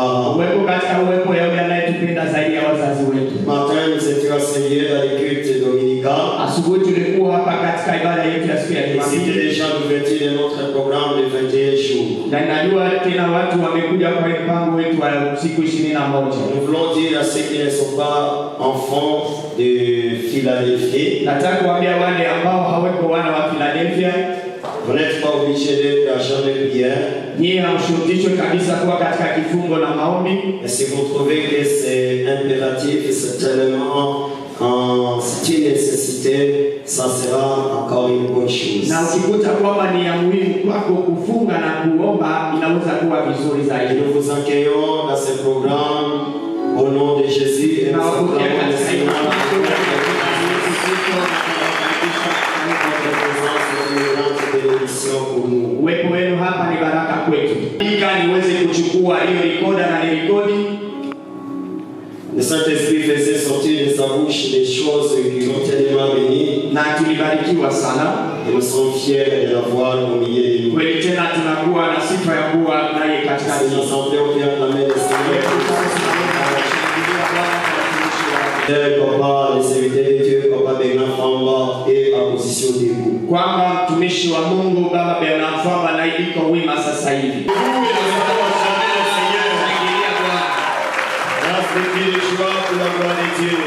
parents. Matin, nous étions assemblés à l'église dominicale. Et c'était déjà l'ouverture de notre programme de 21 jours. Nous voulons dire à ceux qui ne sont pas enfants de Philadelphie, vous n'êtes pas obligés d'être à chambre de prière. Et si vous trouvez que c'est impératif, c'est tellement c'est une nécessité, ça sera encore une bonne chose. Nous vous accueillons dans ce programme au nom de Jésus et nous acclamons le Seigneur. Le Saint-Esprit faisait sortir de sa bouche des choses qui ont tellement béni. Et nous sommes fiers de l'avoir au milieu de nous. Ces assemblées ont bien acclamé le Seigneur. Papa, les serviteurs de Dieu, Papa Bernard Famba est en position debout. Pour la gloire de Dieu.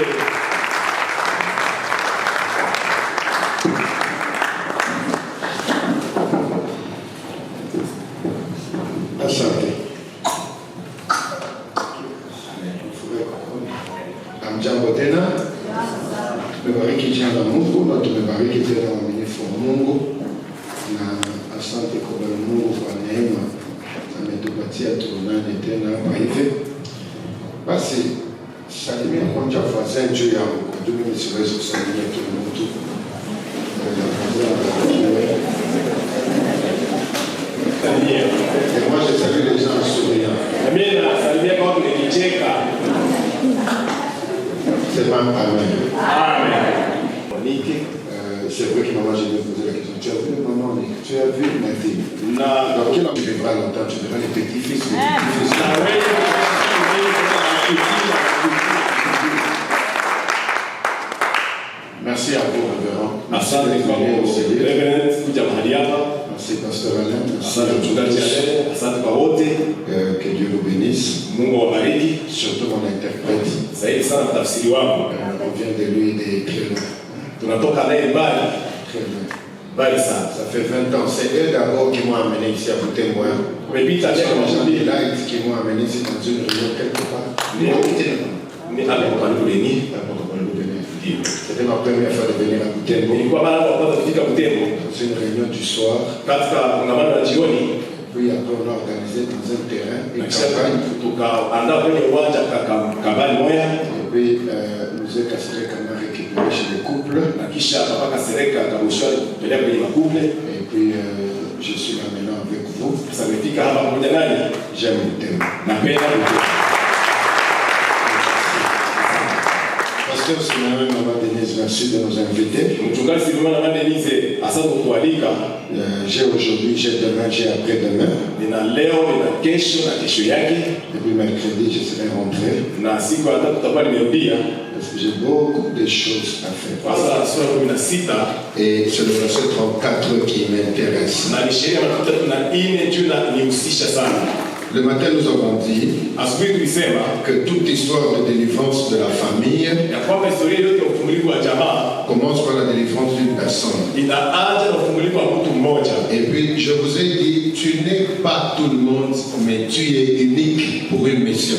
Asante. Amjambo tena. Tumebariki jina la Mungu na tumebariki tena waaminifu wa Mungu. Na asante kwa Mungu kwa neema ametupatia tuonane tena hapa hivi. Basi salimia kwanza voisin juu yangu kwa juu mimi siwezi kusalimia kila mtu. Et moi je salue les gens en souriant. C'est pas amen. Amen. C'est vrai que maman, je vais poser la question. Tu as vu maman, tu as vu ma fille? Non. Donc quel homme vivra longtemps? Tu verras les petits-fils. Merci à vous, révérend. Merci, pasteur Alain. Que Dieu vous bénisse. Surtout mon interprète. On vient de lui de très loin. Ça fait 20 ans. C'est eux d'abord qui m'ont amené ici à Butembo. Qui m'ont amené ici dans une réunion quelque part. C'était ma première fois de venir à Butembo. C'est une réunion du soir. Puis après on a organisé dans un terrain une campagne. Et puis nous avons cassé quand même récupéré chez les couples. Et puis je suis là maintenant avec vous. J'aime Butembo. Pasteur Simeon, Maman Denise, merci de nous inviter. J'ai aujourd'hui, j'ai demain, j'ai après-demain. Et puis mercredi, je serai rentré. Parce que j'ai beaucoup de choses à faire. Et c'est le verset 34 qui m'intéresse. Le matin, nous avons dit que toute histoire de délivrance de la famille commence par la délivrance d'une personne. Et puis, je vous ai dit, tu n'es pas tout le monde, mais tu es unique pour une mission.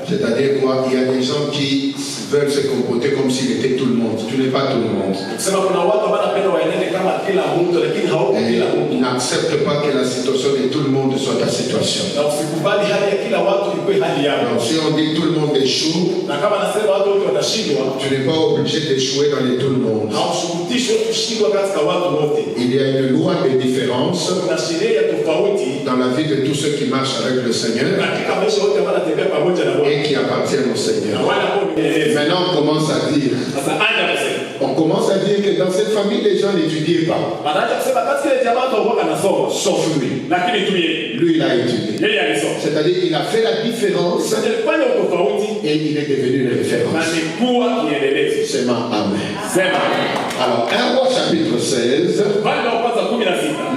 C'est-à-dire quoi? Il y a des gens qui veulent se comporter comme s'il était tout le monde. Tu n'es pas tout le monde. Et n'accepte pas que la situation de tout le monde soit ta situation. Donc si on dit tout le monde échoue, tu n'es pas obligé d'échouer dans les tout le monde. Il y a une loi de différence dans la vie de tous ceux qui marchent avec le Seigneur et qui appartiennent au Seigneur. Maintenant on commence à dire que dans cette famille, les gens n'étudiaient pas. Sauf lui. Lui, il a étudié. C'est-à-dire qu'il a fait la différence et il est devenu une référence. C'est ma amen. Alors, 1 Roi chapitre 16,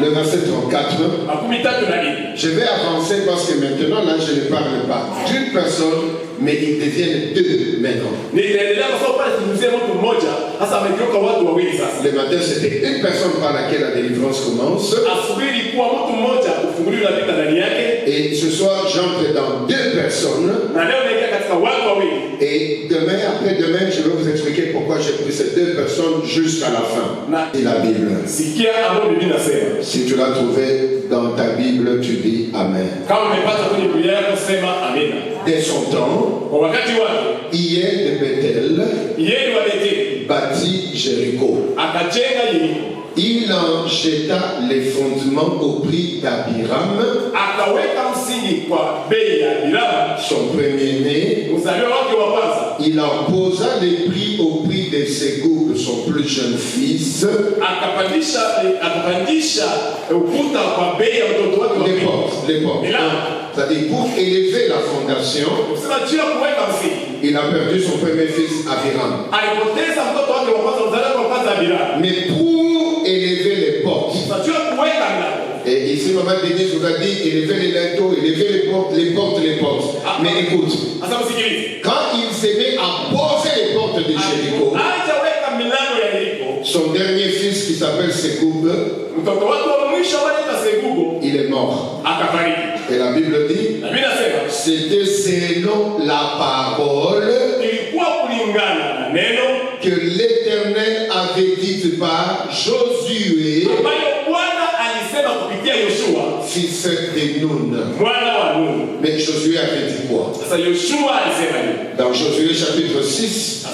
le verset 34. Je vais avancer parce que maintenant, là, je ne parle pas d'une personne, mais ils deviennent deux maintenant. Le matin, c'était une personne par laquelle la délivrance commence. Et ce soir, j'entre dans deux personnes. Et demain, après-demain, je vais vous expliquer pourquoi j'ai pris ces deux personnes jusqu'à la fin. C'est la Bible. Si tu l'as trouvé dans ta Bible, tu dis Amen. Dès son temps, hier de Bethel bâtit Jéricho. Il en jeta les fondements au prix d'Abiram, son premier-né. Il en posa les prix au prix de Ségou, son plus jeune fils. Les portes. C'est-à-dire pour élever la fondation, il a perdu son premier fils Abiram. Mais pour élever les portes, et ici maman Denise vous a dit élever les linteaux, élever les portes. Mais écoute, quand il s'est mis à poser les portes de Jéricho, son dernier fils qui s'appelle Ségoub, il est mort. Et la Bible dit, c'était selon la parole que l'Éternel avait dit par Josué, fils de Nun. Mais Josué avait dit quoi? Dans Josué chapitre 6,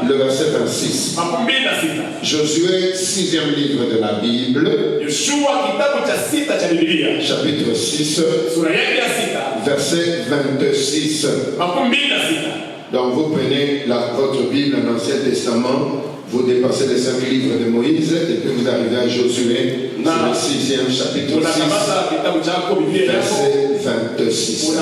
le verset 26. Josué, 6e livre de la Bible, chapitre 6, verset 26. Donc vous prenez votre Bible, l'Ancien Testament, vous dépassez les 5 livres de Moïse et puis vous arrivez à Josué, le 6e chapitre 6, verset 26.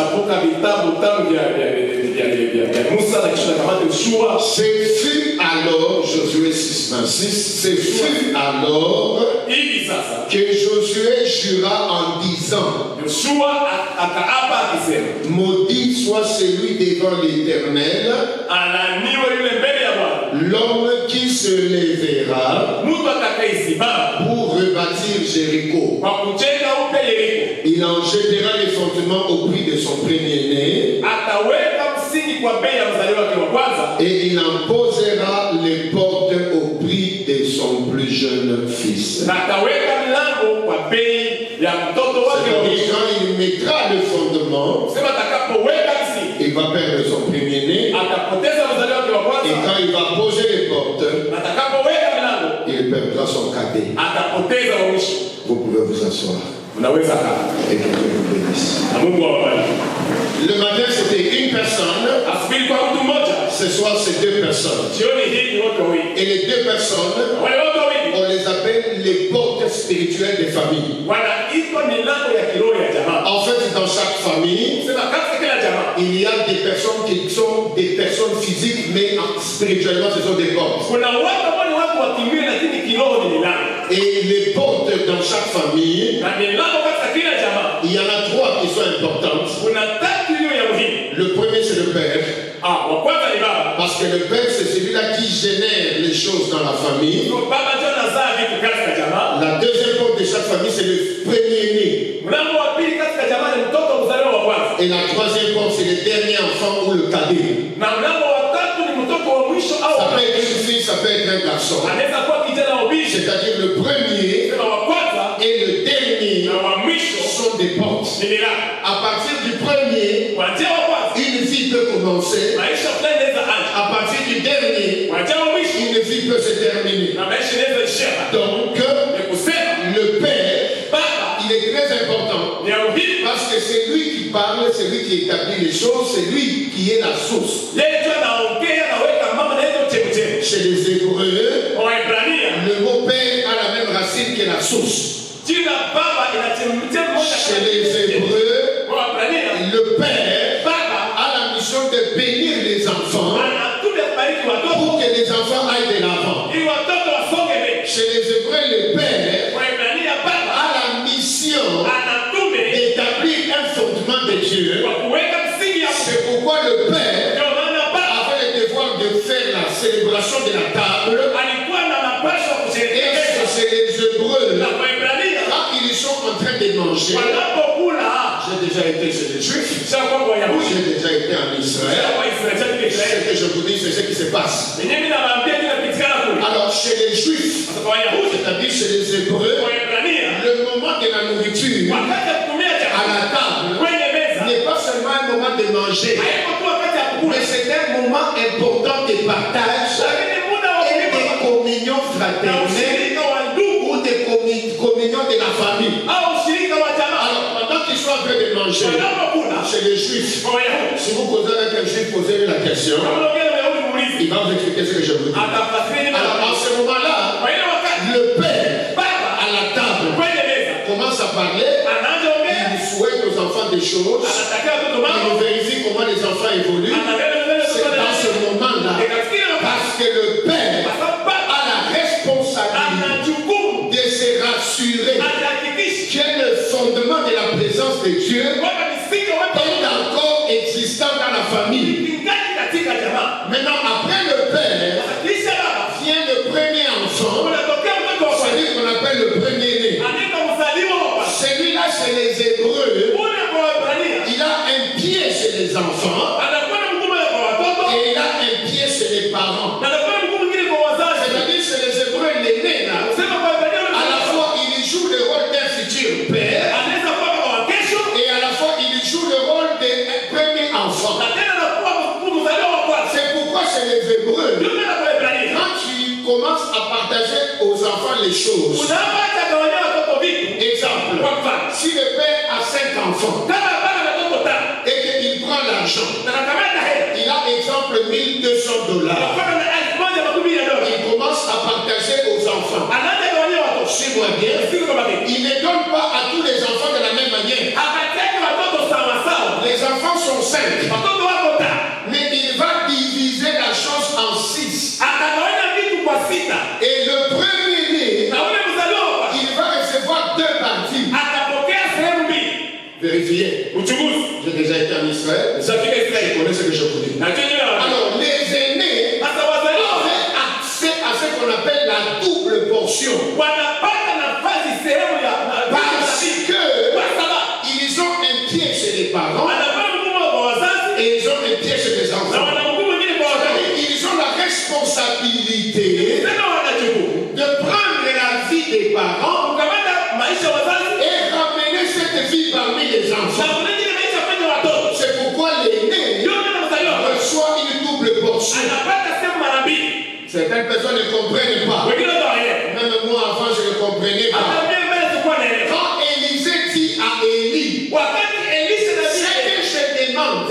Ce fut alors, Josué 6, 26, ce fut alors que Josué jura en disant, maudit soit celui devant l'Éternel, l'homme qui se lèvera pour rebâtir Jéricho. Il en jettera les fondements au prix de son premier-né et il en posera les portes au prix de son plus jeune fils. Quand il mettra le fondement, il va perdre son premier-né. Et quand il va poser les portes, il perdra son cadet. Vous pouvez vous asseoir. Et que Dieu vous bénisse. Le matin, c'était une personne. Ce soir, c'est deux personnes. Et les deux personnes, on les appelle les portes spirituelles des familles. En fait, dans chaque famille, il y a des personnes qui sont des personnes physiques, mais spirituellement, ce sont des portes. Et les portes dans chaque famille, il y en a 3 qui sont importantes. Le premier, c'est le père. Parce que le père, c'est celui-là qui génère les choses dans la famille. La deuxième porte de chaque famille, c'est le premier-né. Et la troisième porte, c'est le dernier enfant ou le cadet. Ça peut être une fille, ça peut être un garçon. C'est-à-dire le premier et le dernier sont des portes. À partir du premier, une vie peut commencer. À partir du dernier, une vie peut se terminer. Donc, le père, il est très important. Parce que c'est lui qui parle, c'est lui qui établit les choses, c'est lui qui est la source. Chez les Hébreux, la sauce. Chez les Hébreux, le père a la mission de bénir les enfants pour que les enfants aillent de l'avant. Chez les Hébreux, le père a la mission d'établir un fondement de Dieu. C'est pourquoi le père avait le devoir de faire la célébration de la table. Et c'est les Hébreux, quand ils sont en train de manger, j'ai déjà été chez les Juifs, j'ai déjà été en Israël. Ce que je vous dis, c'est ce qui se passe. Alors, chez les Juifs, c'est-à-dire chez les Hébreux, le moment de la nourriture à la table n'est pas seulement un moment de manger, mais c'est un moment important de partage et de communion fraternelle ou de communion de la famille. Alors, pendant qu'ils sont en train de manger, chez les Juifs, si vous posez avec un Juif, posez-lui la question, il va vous expliquer ce que je vous dis. Alors, en ce moment-là, le père à la table commence à parler, il souhaite aux enfants des choses, il vérifie comment les enfants évoluent. C'est dans ce moment-là, parce que le père a la responsabilité de se rassurer que le fondement de la présence de Dieu est encore existant dans la famille. Maintenant, après le père, vient le premier enfant, celui qu'on appelle le premier-né. Celui-là, c'est les Hébreux. Il a un pied chez les enfants et il a un pied chez les parents. C'est-à-dire chez les Hébreux, l'aîné là, à la fois il joue le rôle d'un futur père et à la fois il joue le rôle d'un premier enfant. C'est pourquoi chez les Hébreux, quand tu commences à partager aux enfants les choses, exemple, si le père a 5 enfants et qu'il prend l'argent, il a exemple $1,200, il commence à partager aux enfants. Suis-moi bien, il ne donne pas à tous les enfants de la même manière. Les enfants sont 5, mais il va diviser la chose en 6. Et le premier-né, il va recevoir 2 parties. Vérifiez. J'ai déjà été en Israël. Je connais ce que je vous dis. Alors, les aînés avaient accès à ce qu'on appelle la double portion. Parce qu'ils ont un pied chez les parents et ils ont un pied chez les enfants. Ils ont la responsabilité de prendre la vie des parents et ramener cette vie parmi les enfants. C'est pourquoi l'aîné reçoit une double portion. Certaines personnes ne comprennent pas. Même moi avant je ne comprenais pas. Quand Élisée dit à Élie, ce que je demande,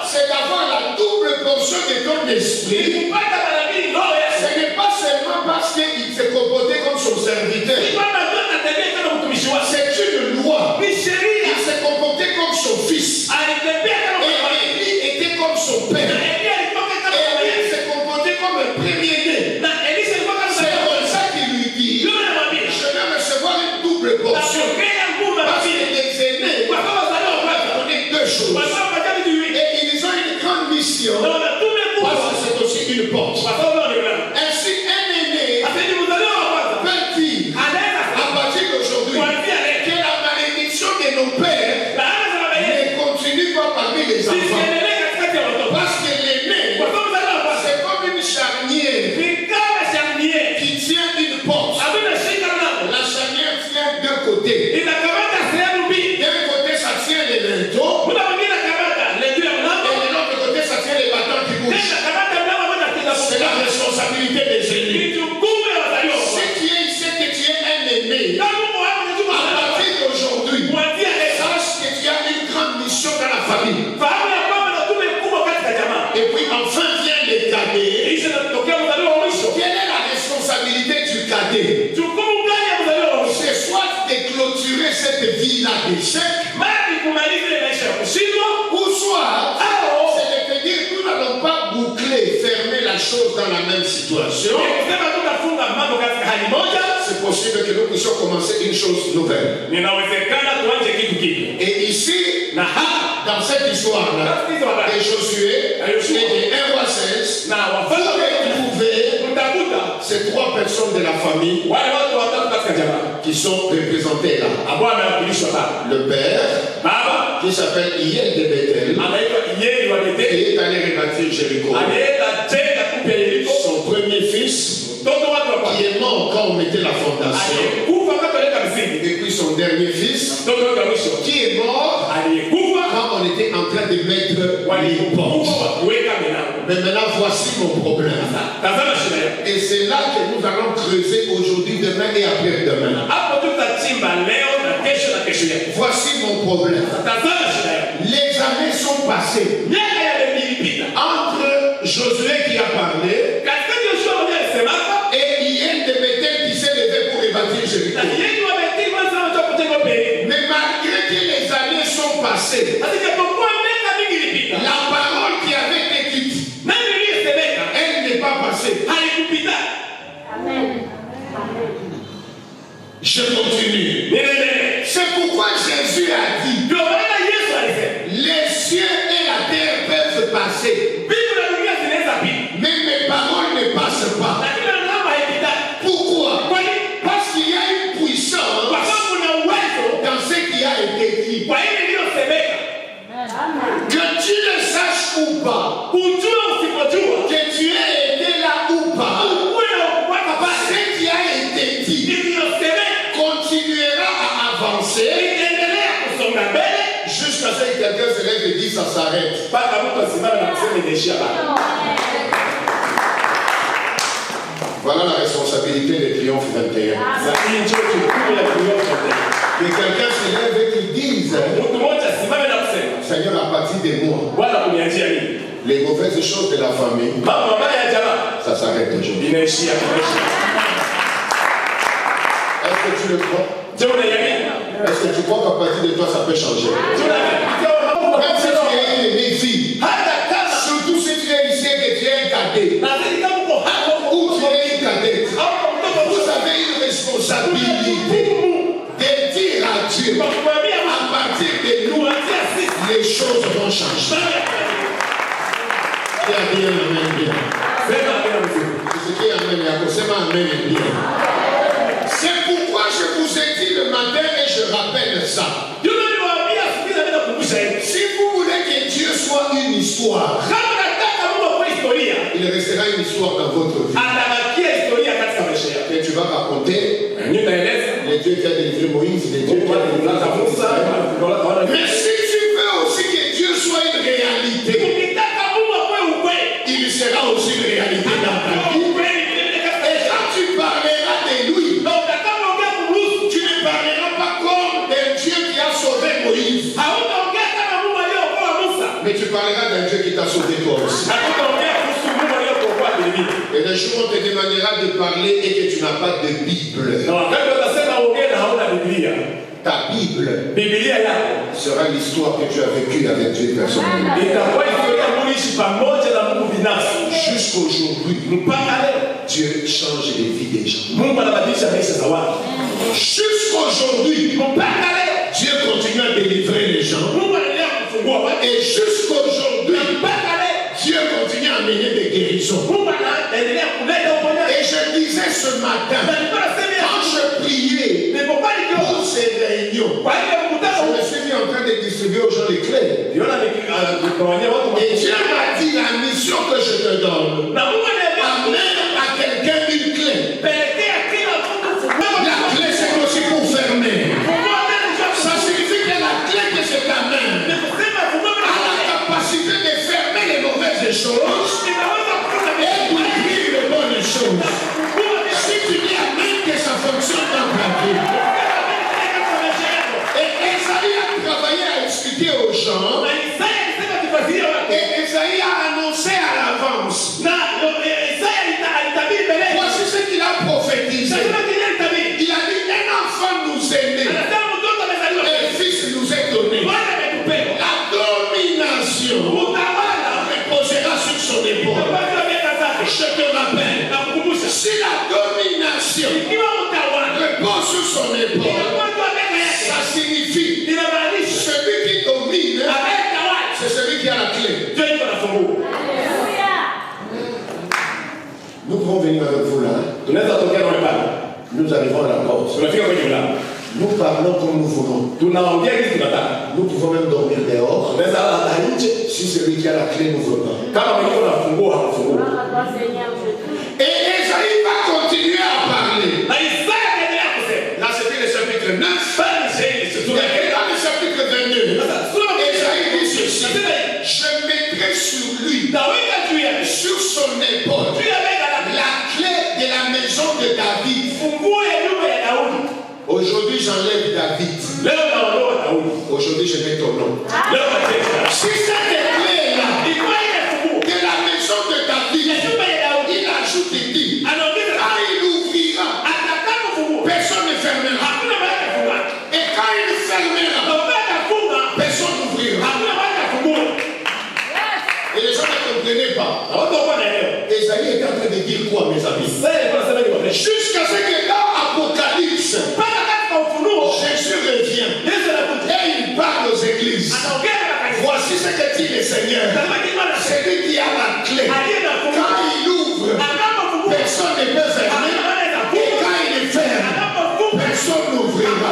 c'est d'avoir la double portion de ton esprit. Ce n'est pas seulement parce qu'il s'est comporté comme son serviteur. C'est une loi. Il s'est comporté comme son fils. Et Élie était comme son père. Élie s'est comporté comme un premier-né. C'est pour ça qu'il lui dit, je vais recevoir une double portion. Parce que les aînés connaissent 2 choses. Et ils ont une grande mission. Parce que c'est aussi une porte. Ainsi, un aîné peut dire, à partir d'aujourd'hui, que la malédiction de nos pères ne continue pas parmi les enfants. Parce que l'aîné, c'est comme une charnière qui tient une porte. La charnière tient d'un côté. D'un côté, ça tient les linteaux. Et de l'autre côté, ça tient les bâtons qui bougent. C'est la responsabilité des aînés. Ce qui est ici, que tu es un aîné. À partir d'aujourd'hui, sache que tu as une grande mission dans la famille. Et puis enfin vient les cadets. Quelle est la responsabilité du cadet? clôturer cette vie-là d'échec, ou soit, c'est de dire que nous n'allons pas boucler, fermer la chose dans la même situation. C'est possible que nous puissions commencer une chose nouvelle. Et ici, dans cette histoire-là, de Josué et de 1 roi 16, vous retrouvez ces trois personnes de la famille qui sont représentées là. Le père, qui s'appelle Hiel de Bethel, qui est allé rebâtir Jéricho. Son premier fils, qui est mort quand on mettait la fondation. Et puis son dernier fils, qui est mort quand on était en train de mettre les portes. Mais maintenant, voici mon problème. Et c'est là que nous allons creuser aujourd'hui, demain et après-demain. Voici mon problème. Les années sont passées. Entre Josué qui a parlé et Hiel de Bethel qui s'est levé pour rebâtir Jéricho. Mais malgré que les années sont passées, la parole qui avait été dite, elle n'est pas passée. Je continue. C'est pourquoi Jésus a dit, les cieux et la terre peuvent passer, mais mes paroles ne passent pas. Pourquoi? Parce qu'il y a une puissance dans ce qui a été dit. Que tu le saches ou pas, que tu aies été là ou pas, ce qui a été dit continuera à avancer jusqu'à ce que quelqu'un se lève et dise ça s'arrête. Voilà la responsabilité des triomphes 21. Que quelqu'un se lève et qu'il dise, Seigneur, à partir de moi, les mauvaises choses de la famille, ça s'arrête aujourd'hui. Est-ce que tu le crois? Est-ce que tu crois qu'à partir de toi, ça peut changer? Même si tu es une défi, surtout si tu es ici et que tu es un cadet, ou tu es une cadette, vous avez une responsabilité de dire à Dieu, à partir de nous, les choses vont changer. Qui a bien amen bien? C'est qui amen bien? C'est ma amen bien. C'est pourquoi je vous ai dit le matin et je rappelle ça. Si vous voulez que Dieu soit une histoire, il restera une histoire dans votre vie. Et tu vas raconter les dieux qui a délivré Moïse, les dieux qui a délivré Israël. Mais si tu veux aussi que Dieu soit une réalité, il sera aussi une réalité dans ta vie. Et quand tu parleras de lui, tu ne parleras pas comme d'un Dieu qui a sauvé Moïse, mais tu parleras d'un Dieu qui t'a sauvé toi aussi. Et le jour où on te demandera de parler et que tu n'as pas de Bible, ta Bible sera l'histoire que tu as vécue avec Dieu personnellement. Jusqu'aujourd'hui, Dieu change les vies des gens. Jusqu'aujourd'hui, Dieu continue à délivrer les gens. Et jusqu'aujourd'hui, Dieu continue à mener des guérisons. Et je disais ce matin, quand je priais pour ces réunions, je me suis mis en train de distribuer aux gens les clés. Et Dieu m'a dit, la mission que je te donne, amène à quelqu'un une clé. La clé, c'est aussi pour fermer. Ça signifie que la clé que je t'amène a la capacité de fermer les mauvaises choses et d'ouvrir les bonnes choses. Si tu dis amen, que ça fonctionne dans ta vie. Et Esaïe a travaillé à expliquer aux gens. Et Esaïe a annoncé à l'avance son épaule, ça signifie celui qui domine, c'est celui qui a la clé. Nous pouvons venir avec vous là. Nous arrivons à la porte. Nous parlons comme nous voulons. Nous pouvons même dormir dehors. Si celui qui a la clé nous veut pas. Et Esaïe va continuer à parler. Là, c'était le chapitre 9. Et dans le chapitre 22, Esaïe dit ceci: je mettrai sur lui, sur son épaule, la clé de la maison de David. Aujourd'hui, j'enlève David. Aujourd'hui, je mets ton nom. Si cette clé-là de la maison de David, il ajoute et dit, quand il ouvrira, personne ne fermera. Et quand il fermera, personne n'ouvrira. Et les gens ne comprenaient pas. Esaïe est en train de dire quoi, mes amis? Jusqu'à ce que dans Apocalypse, Jésus revient et il parle aux églises. Voici ce que dit le Seigneur. C'est lui qui a la clé. Quand il ouvre, personne ne peut fermer. Et quand il ferme, personne n'ouvrira.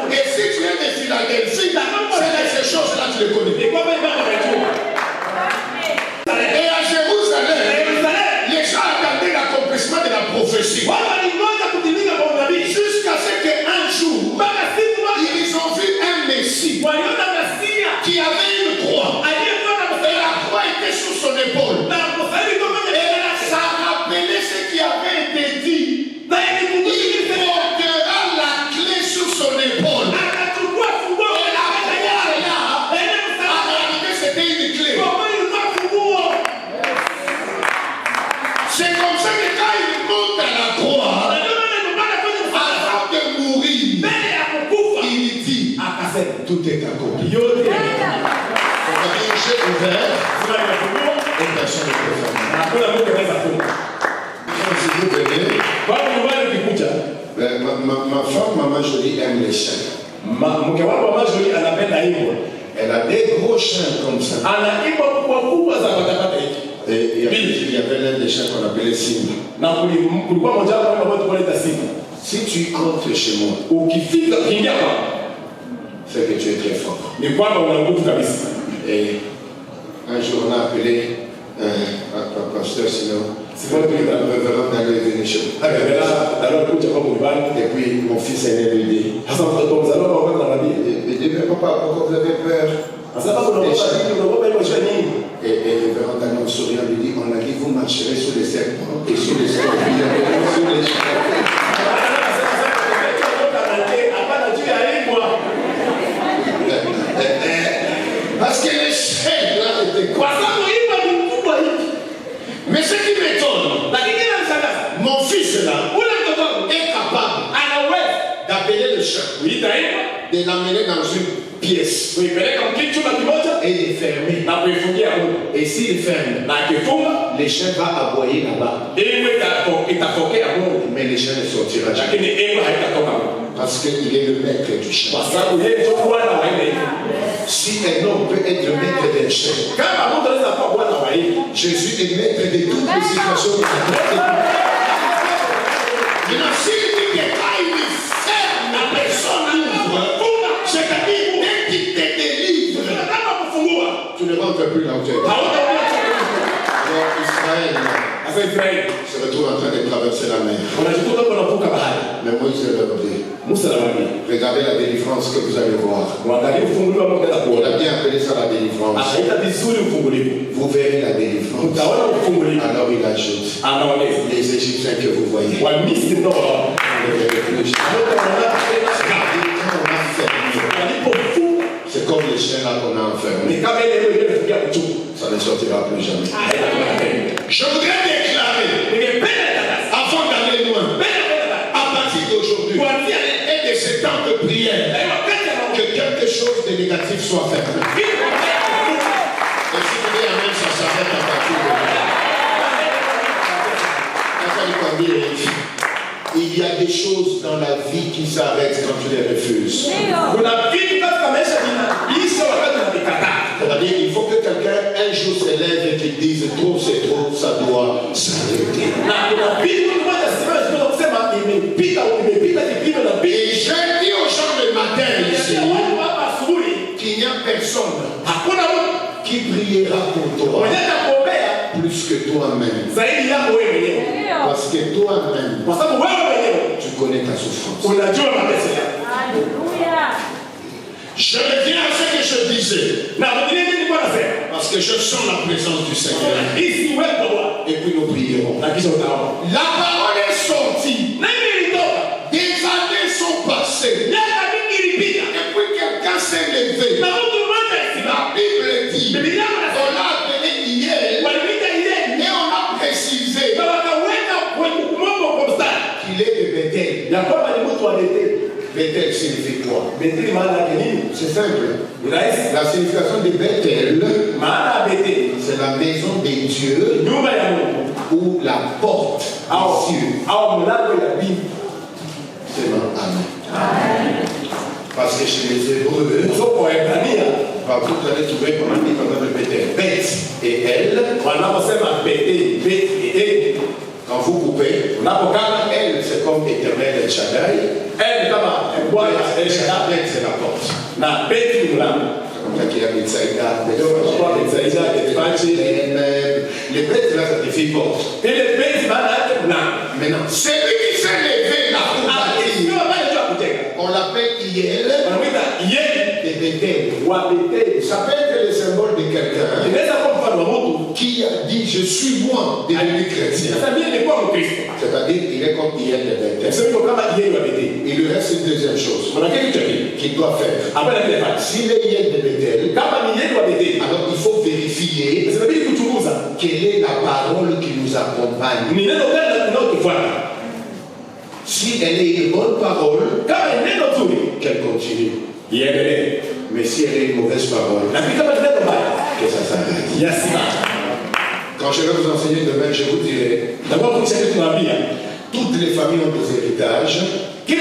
Et si tu es de Philadelphie, c'est ces choses-là, tu les connais. Et à Jérusalem, les gens attendaient l'accomplissement de la prophétie. Jusqu'à ce qu'un jour, ils ont vu un Messie qui avait une croix. Et la croix était sur son épaule. Et ça rappelait ce qui avait été dit. Il portera la clé sur son épaule. Et la croix là, en réalité, c'était une clé. C'est comme ça que quand il monte à la croix, avant de mourir, il dit, tout est accompli. J'ai ouvert et personne ne peut fermer. Si vous venez, ma femme, Maman Jolie, aime les chiens. Elle a des gros chiens comme ça. Et il y avait l'un des chiens qu'on appelait Simba. Si tu entres chez moi, c'est que tu es très fort. Et un jour on a appelé un pasteur, sinon révérend d'aller venir chez moi. Et puis mon fils aîné lui dit, il dit, mais papa, pourquoi vous avez peur? Et le révérend Daniel souriant lui dit, on a dit, vous marcherez sur les serpents et sur les scorpions, sur les chiens. Parce que les chaînes là étaient quoi? Mais ce qui m'étonne, mon fils là est capable d'appeler le chat, de l'amener dans une pièce et de fermer. Et s'il ferme, le chien va aboyer là-bas. Mais le chien ne sortira jamais. Parce qu'il est le maître du chien. Si un homme peut être le maître d'un chien, Jésus est maître de toutes les situations de la vie. Maintenant, s'il dit que quand il ferme, la personne ouvre, c'est-à-dire dès qu'il te délivre, tu ne rentres plus là où tu es. Alors Israël se retrouve en train de traverser la mer. Mais Moïse leur dit, regardez la délivrance que vous allez voir. On a bien appelé ça la délivrance. Vous verrez la délivrance. Alors il ajoute, les Égyptiens que vous voyez, on ne les verrez plus. C'est comme les chiens là qu'on a enfermés. Ça ne sortira plus jamais. Je voudrais déclarer, avant d'aller loin, à partir d'aujourd'hui et de ce temps de prière, que quelque chose de négatif soit fait. Et si vous dites amen, ça s'arrête à partir de là. Il il y a des choses dans la vie qui s'arrêtent quand tu les refuses. C'est-à-dire qu'il faut que quelqu'un un jour se lève et qu'il dise trop c'est trop, ça doit s'arrêter. Et je dis aux gens le matin ici qu'il n'y a personne qui priera pour toi plus que toi-même. Parce que toi-même, tu connais ta souffrance. Je reviens à ce que je disais. Parce que je sens la présence du Seigneur. Et puis nous prierons. La parole est sortie. Des années sont passées. Et puis quelqu'un s'est levé. La Bible dit on l'a appelé hier. Et on a précisé qu'il est de Bethel. Bethel signifie quoi? C'est simple. La signification de Bethel, c'est la maison des dieux ou la porte des cieux. C'est non, amen. Parce que chez les Hébreux, partout vous allez trouver qu'on a dit par exemple Bethel. Beth et elle. Quand vous coupez, elle c'est comme éternel El Shaddai. Elle c'est la porte. C'est comme ça qu'il y a Betsaïda. Les bêtes là, ça signifie porte. Maintenant, celui qui s'est levé là pour bâtir, on l'appelle Hiel et Bethel. Ça peut être le symbole de quelqu'un qui a dit je suis moi devenu chrétien. C'est-à-dire qu'il est comme Hiel de Bethel. Il lui reste une deuxième chose qu'il doit faire. S'il est Hiel de Bethel, alors il faut vérifier quelle est la parole qui nous accompagne. Si elle est une bonne parole, qu'elle continue. Mais si elle est une mauvaise parole, que ça s'arrête. Quand je vais vous enseigner demain, je vous dirai. Toutes les familles ont des héritages. Il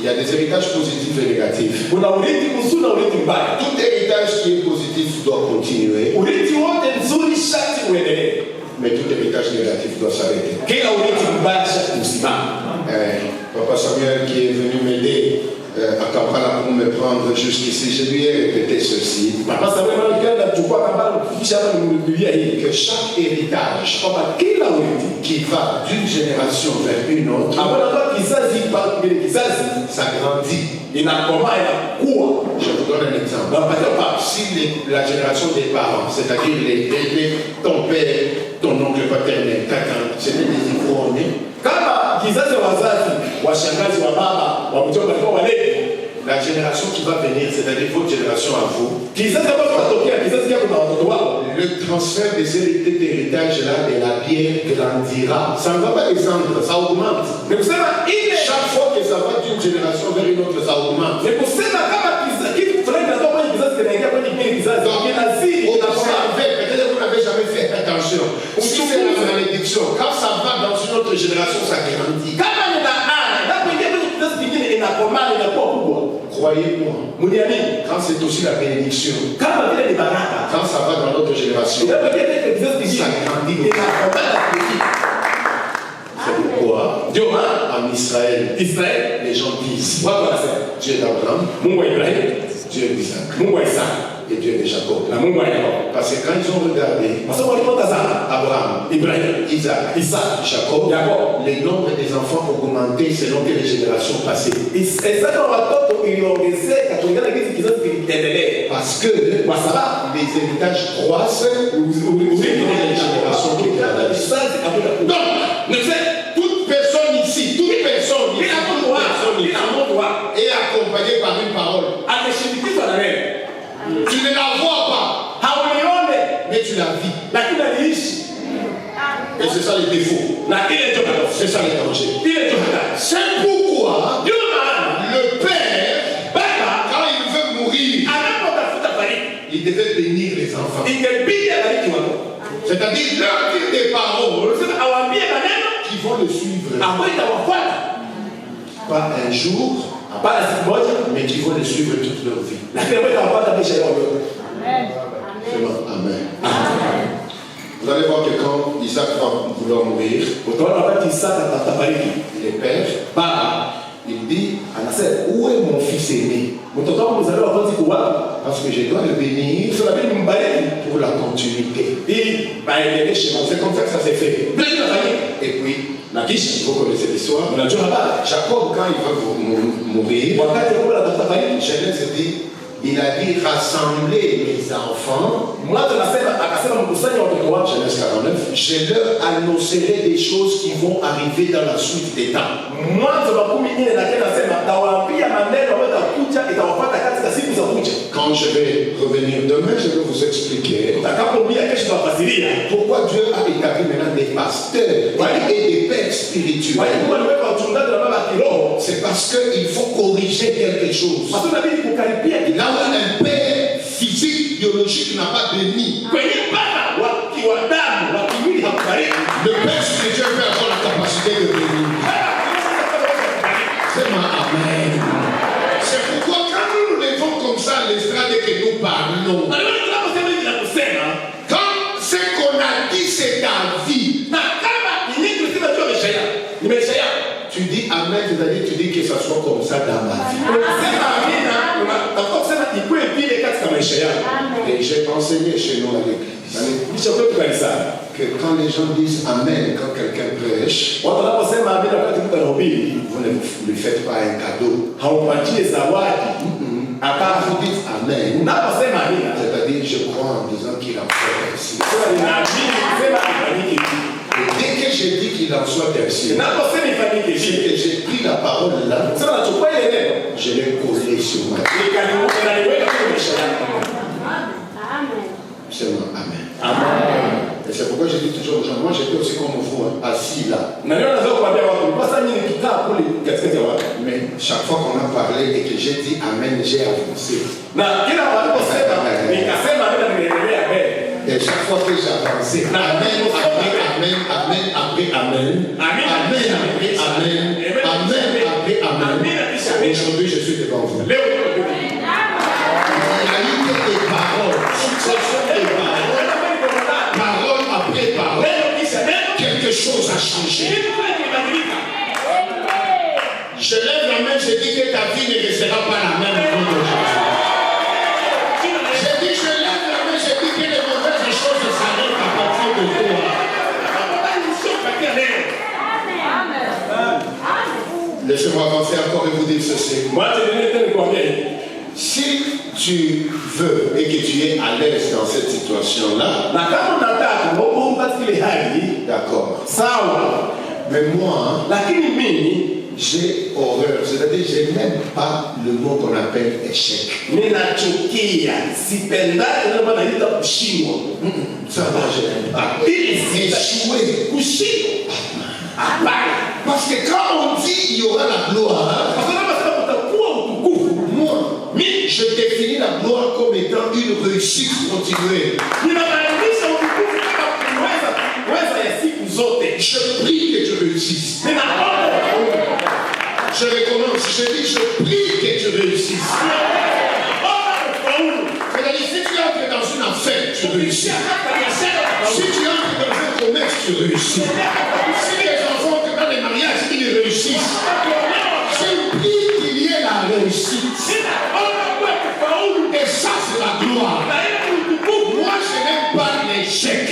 y a des héritages positifs et négatifs. Tout héritage qui est positif doit continuer. Mais tout héritage négatif doit s'arrêter. Papa Samuel qui est venu m'aider à Kampala pour me prendre jusqu'ici, je lui ai répété ceci. Que chaque héritage qui va d'une génération vers une autre s'agrandit. Je vous donne un exemple. Si la génération des parents, c'est-à-dire ton père, ton oncle paternel, ta tante, c'était des ivrognes. La génération qui va venir, c'est-à-dire votre génération à vous, le transfert des hérités d'héritage là de la bière grandira. Ça ne va pas descendre, ça augmente. Chaque fois que ça va d'une génération vers une autre, ça augmente. Peut-être vous n'avez jamais fait attention. Si c'est la malédiction, quand ça va dans une autre génération, ça grandit. Croyez-moi, quand c'est aussi la bénédiction, quand ça va dans notre génération, ça grandit. C'est pourquoi en Israël, les gens disent Dieu d'Abraham, Dieu d'Isaac et Dieu de Jacob. Parce que quand ils ont regardé Abraham, Isaac, Jacob, les nombres des enfants augmentaient selon que les générations passaient. Parce que les héritages croissent selon les générations qui grandissent. Donc, toute personne ici est accompagnée par une parole. Tu ne la vois pas, mais tu la vis. Et c'est ça le défaut. C'est ça le danger. C'est pourquoi le père, quand il veut mourir, il devait bénir les enfants. C'est-à-dire leur dire des paroles qui vont le suivre. Pas un jour, mais qui vont les suivre toute leur vie. Amen. Vous allez voir que quand Isaac va vouloir mourir, il est père. Il dit, où est mon fils aîné? Parce que je dois le bénir pour la continuité. C'est comme ça que ça s'est fait. Et puis, vous connaissez l'histoire. Jacob, quand il va mourir, Genèse dit, il a dit rassembler mes enfants. Genèse 49. Je leur annoncerai des choses qui vont arriver dans la suite des temps. Quand je vais revenir demain, je vais vous expliquer pourquoi Dieu a établi maintenant des pasteurs et des pères spirituels. C'est parce qu'il faut corriger quelque chose. Là où un père physique, biologique n'a pas de nid, le père spirituel peut avoir la capacité de bénir. C'est ma amen. C'est pourquoi quand nous nous levons comme ça à l'estrade et que nous parlons, quand ce qu'on a dit c'est ta vie, tu dis amen, c'est-à-dire tu dis que ça soit comme ça dans ma vie. Et j'ai enseigné chez nous à l'église que quand les gens disent amen, quand quelqu'un prêche, vous ne lui faites pas un cadeau. À part vous dites amen, c'est-à-dire je crois en disant qu'il en soit ainsi. Et dès que j'ai dit qu'il en soit ainsi, j'ai pris la parole là, je l'ai collé sur moi. C'est moi, amen. Amen. Et c'est pourquoi je dis toujours aux gens, moi j'étais aussi comme vous, assis là. Mais chaque fois qu'on a parlé et que j'ai dit amen, j'ai avancé. Et chaque fois que j'ai avancé, amen, après amen, amen. Aujourd'hui je suis devant vous. Il y a eu que des paroles, succession des paroles, parole après parole, quelque chose a changé. Je lève la main, je dis que ta vie ne restera pas la même au nom de Jésus. Je dis, je lève la main, je dis que les mauvaises choses s'arrêtent à partir de toi. Laissez-moi avancer encore et vous dire ceci. Si tu veux et que tu es à l'aise dans cette situation-là, d'accord. Mais moi, j'ai horreur, c'est-à-dire je n'aime pas le mot qu'on appelle échec. Ça va, je n'aime pas. Échouer. Parce que quand on dit il y aura la gloire, moi, je définis la gloire comme étant une réussite continuelle. Je prie que tu réussisses. Je recommence, je dis je prie que tu réussisses. C'est-à-dire si tu entres dans une affaire, tu réussis. Si tu entres dans un commerce, tu réussis. Si les enfants entrent dans les mariages, ils réussissent. Je prie qu'il y ait la réussite. Et ça, c'est la gloire. Moi, je n'aime pas l'échec.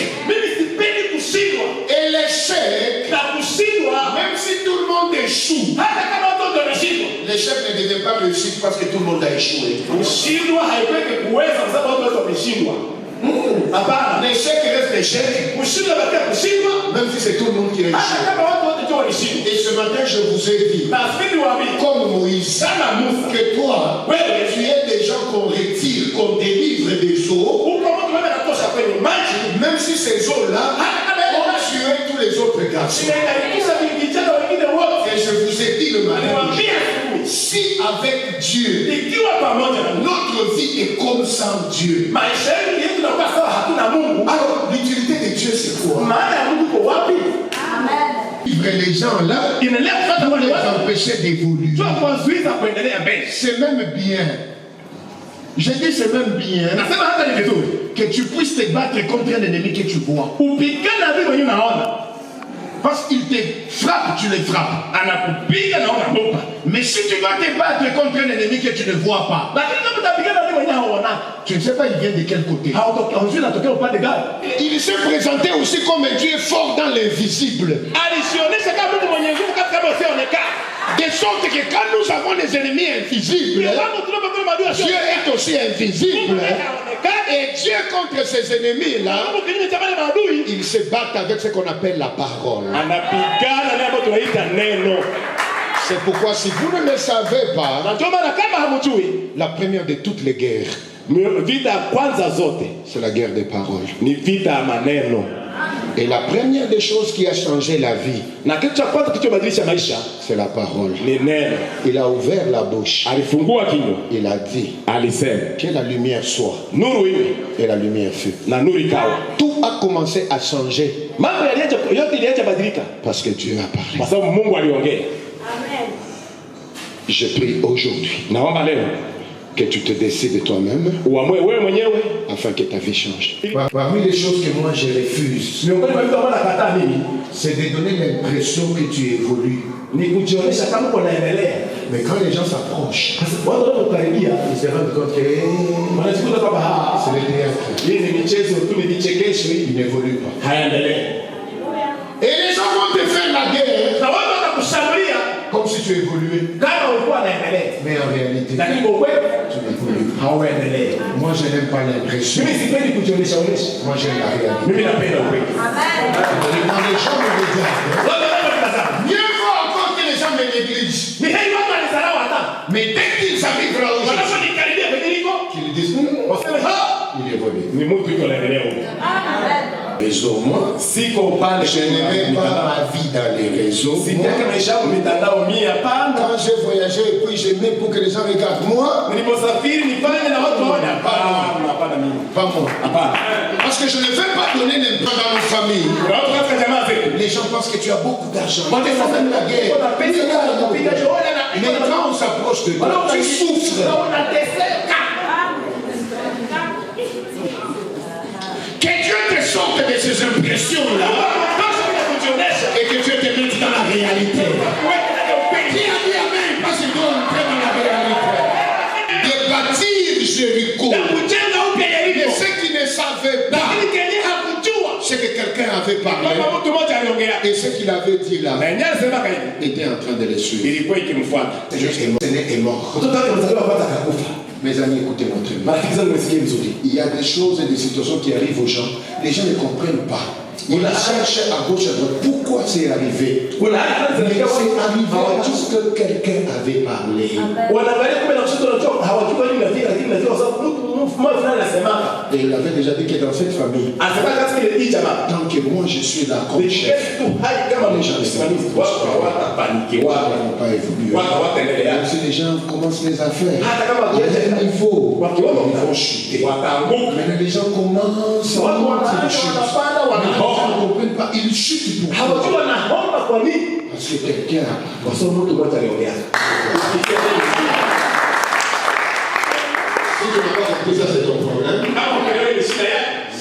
Et l'échec, même si tout le monde échoue, l'échec ne devient pas réussite parce que tout le monde a échoué. L'échec reste l'échec, même si c'est tout le monde qui a échoué. Et ce matin, je vous ai dit, comme Moïse, que toi, tu es des gens qu'on retire, qu'on délivre des eaux, même si ces eaux-là ont tué tous les autres garçons. Et je vous ai dit le matin, si avec Dieu, notre vie est comme sans Dieu, alors l'utilité de Dieu c'est quoi? Amen. suivre les gens là pour les empêcher d'évoluer. C'est même bien. Je dis c'est même bien que tu puisses te battre contre un ennemi que tu vois. Parce qu'il te frappe, tu les frappes. Mais si tu dois te battre contre un ennemi que tu ne vois pas, tu ne sais pas il vient de quel côté. Il s'est présenté aussi comme un Dieu fort dans l'invisible. De sorte que quand nous avons des ennemis invisibles, Dieu est aussi invisible. Et Dieu contre ces ennemis-là, il se bat avec ce qu'on appelle la parole. C'est pourquoi si vous ne le savez pas, la première de toutes les guerres, c'est la guerre des paroles. Et la première des choses qui a changé la vie, c'est la parole. Il a ouvert la bouche. Il a dit que la lumière soit. Et la lumière fut. Tout a commencé à changer parce que Dieu a parlé. Je prie aujourd'hui que tu te décides de toi-même afin que ta vie change. Parmi les choses que moi je refuse, c'est de donner l'impression que tu évolues. Mais quand les gens s'approchent, ils se rendent compte que c'est le théâtre. Il n'évolue pas. Et les gens vont te faire la guerre comme si tu évoluais. Mais en réalité, tu n'évolues pas. Moi, je n'aime pas l'impression. Moi, j'aime la réalité. Quand les gens me regardent, mieux vaut encore que les gens me négligent. Mais dès qu'ils arrivent là aujourd'hui, qu'ils disent, il évolue. Moi, je ne mets pas ma vie dans les réseaux. Quand j'ai voyagé et puis je mets pour que les gens regardent moi. Pas moi. Parce que je ne veux pas donner l'impact dans ma famille. Les gens pensent que tu as beaucoup d'argent. Même la guerre. Mais quand on s'approche de toi, tu souffres. Que Dieu te sorte de ces impressions-là et que Dieu te mette dans la réalité. Qui a dit amen? Parce qu'il doit entrer dans la réalité. De bâtir Jéricho. Mais ceux qui ne savaient pas ce que quelqu'un avait parlé et ce qu'il avait dit là était en train de les suivre. Ce n'est mort. Mes amis, écoutez notre vie. Il y a des choses et des situations qui arrivent aux gens. Les gens ne comprennent pas. Ils cherchent à gauche à droite. Pourquoi c'est arrivé? Mais c'est arrivé parce que quelqu'un avait parlé. Et il avait déjà dit que dans cette famille, tant que moi je suis là comme chef, les gens ne vont pas évoluer. Même si les gens commencent les affaires, il y a un niveau, ils vont chuter. Mais les gens commencent à monter, ils chutent. Les gens ne comprennent pas, ils chutent pourquoi? Parce que quelqu'un a si tu n'as pas compris ça, c'est ton problème.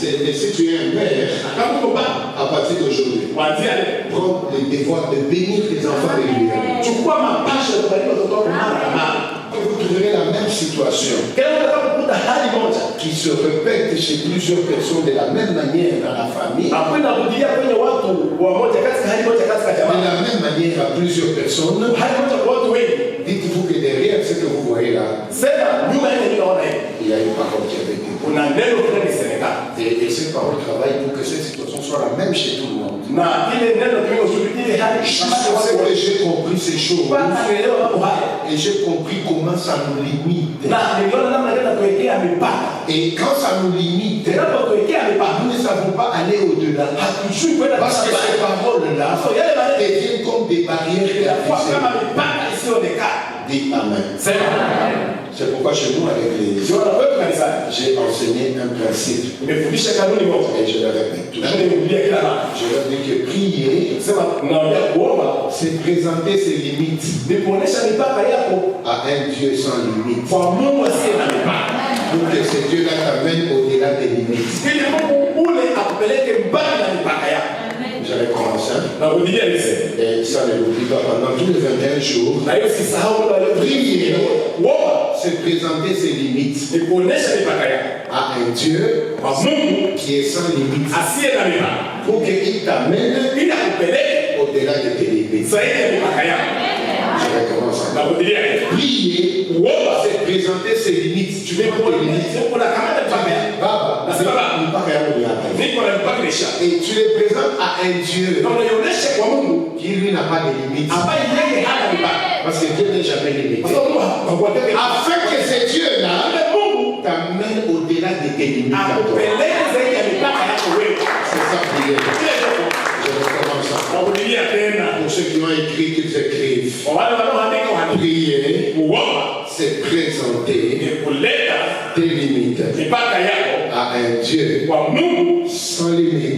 Et si tu es un père, à partir d'aujourd'hui, prends les devoirs de bénir les enfants régulièrement. Vous trouverez la même situation qui se répète chez plusieurs personnes de la même manière dans la famille. De la même manière à plusieurs personnes. Dites-vous que derrière ce que vous voyez là, il y a une parole qui avait été. Et cette parole travaille pour que cette situation soit la même chez tout le monde. Jusqu'à ce que j'ai compris ces choses. Et j'ai compris comment ça nous limite. Et quand ça nous limite, nous ne savons pas aller au-delà. Parce que ces paroles-là deviennent comme des barrières. Dis Amen. C'est Amen. C'est pourquoi chez nous, avec les j'ai enseigné un principe. Et je le répète toujours. Je leur dis que prier, c'est présenter ses limites à un Dieu sans limite. Pour que ce Dieu-là t'amène au-delà des limites. J'avais commencé. Et ça ne l'oublie pas pendant tous les 21 jours. Prier, c'est présenter ses limites à un Dieu qui est sans limite. Pour qu'il t'amène au-delà de tes limites. Je recommence. Prier, c'est présenter ses limites. Tu mets pour les limites. Et tu les présentes à un Dieu qui lui n'a pas de limites. Parce que Dieu n'est jamais limité. Afin que ce Dieu-là t'amène au-delà de tes limites. C'est ça prier. Je recommence. Pour ceux qui ont écrit, qu'ils écrivent. Prier, c'est présenter tes limites à un Dieu sans limite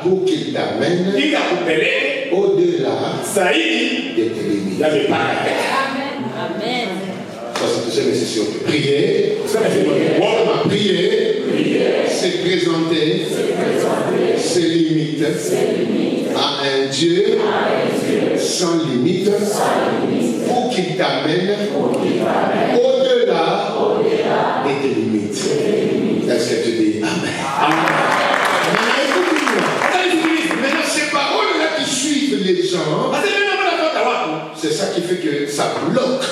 pour qu'il t'amène au-delà de tes limites. Amen. Ça, c'est nécessaire. Prier, c'est présenter ses limites à un Dieu sans limite pour qu'il t'amène au-delà de tes limites. Est-ce que tu dis Amen? Maintenant, ces paroles-là qui suivent les gens, c'est ça qui fait que ça bloque.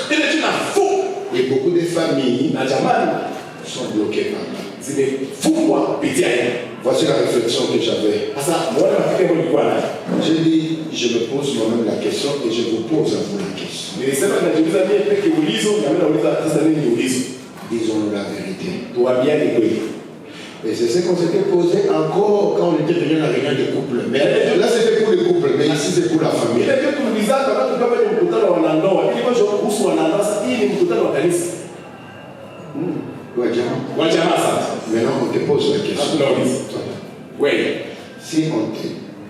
Et beaucoup de familles sont bloquées par là. Voici la réflexion que j'avais. J'ai dit, je me pose moi-même la question et je vous pose à vous la question. Disons-nous la vérité. Et c'est ce qu'on s'était posé encore quand on était venu à la réunion des couples. Mais là, c'était pour les couples, mais ici, c'est pour la famille. Maintenant, on te pose la question. Oui. Si on te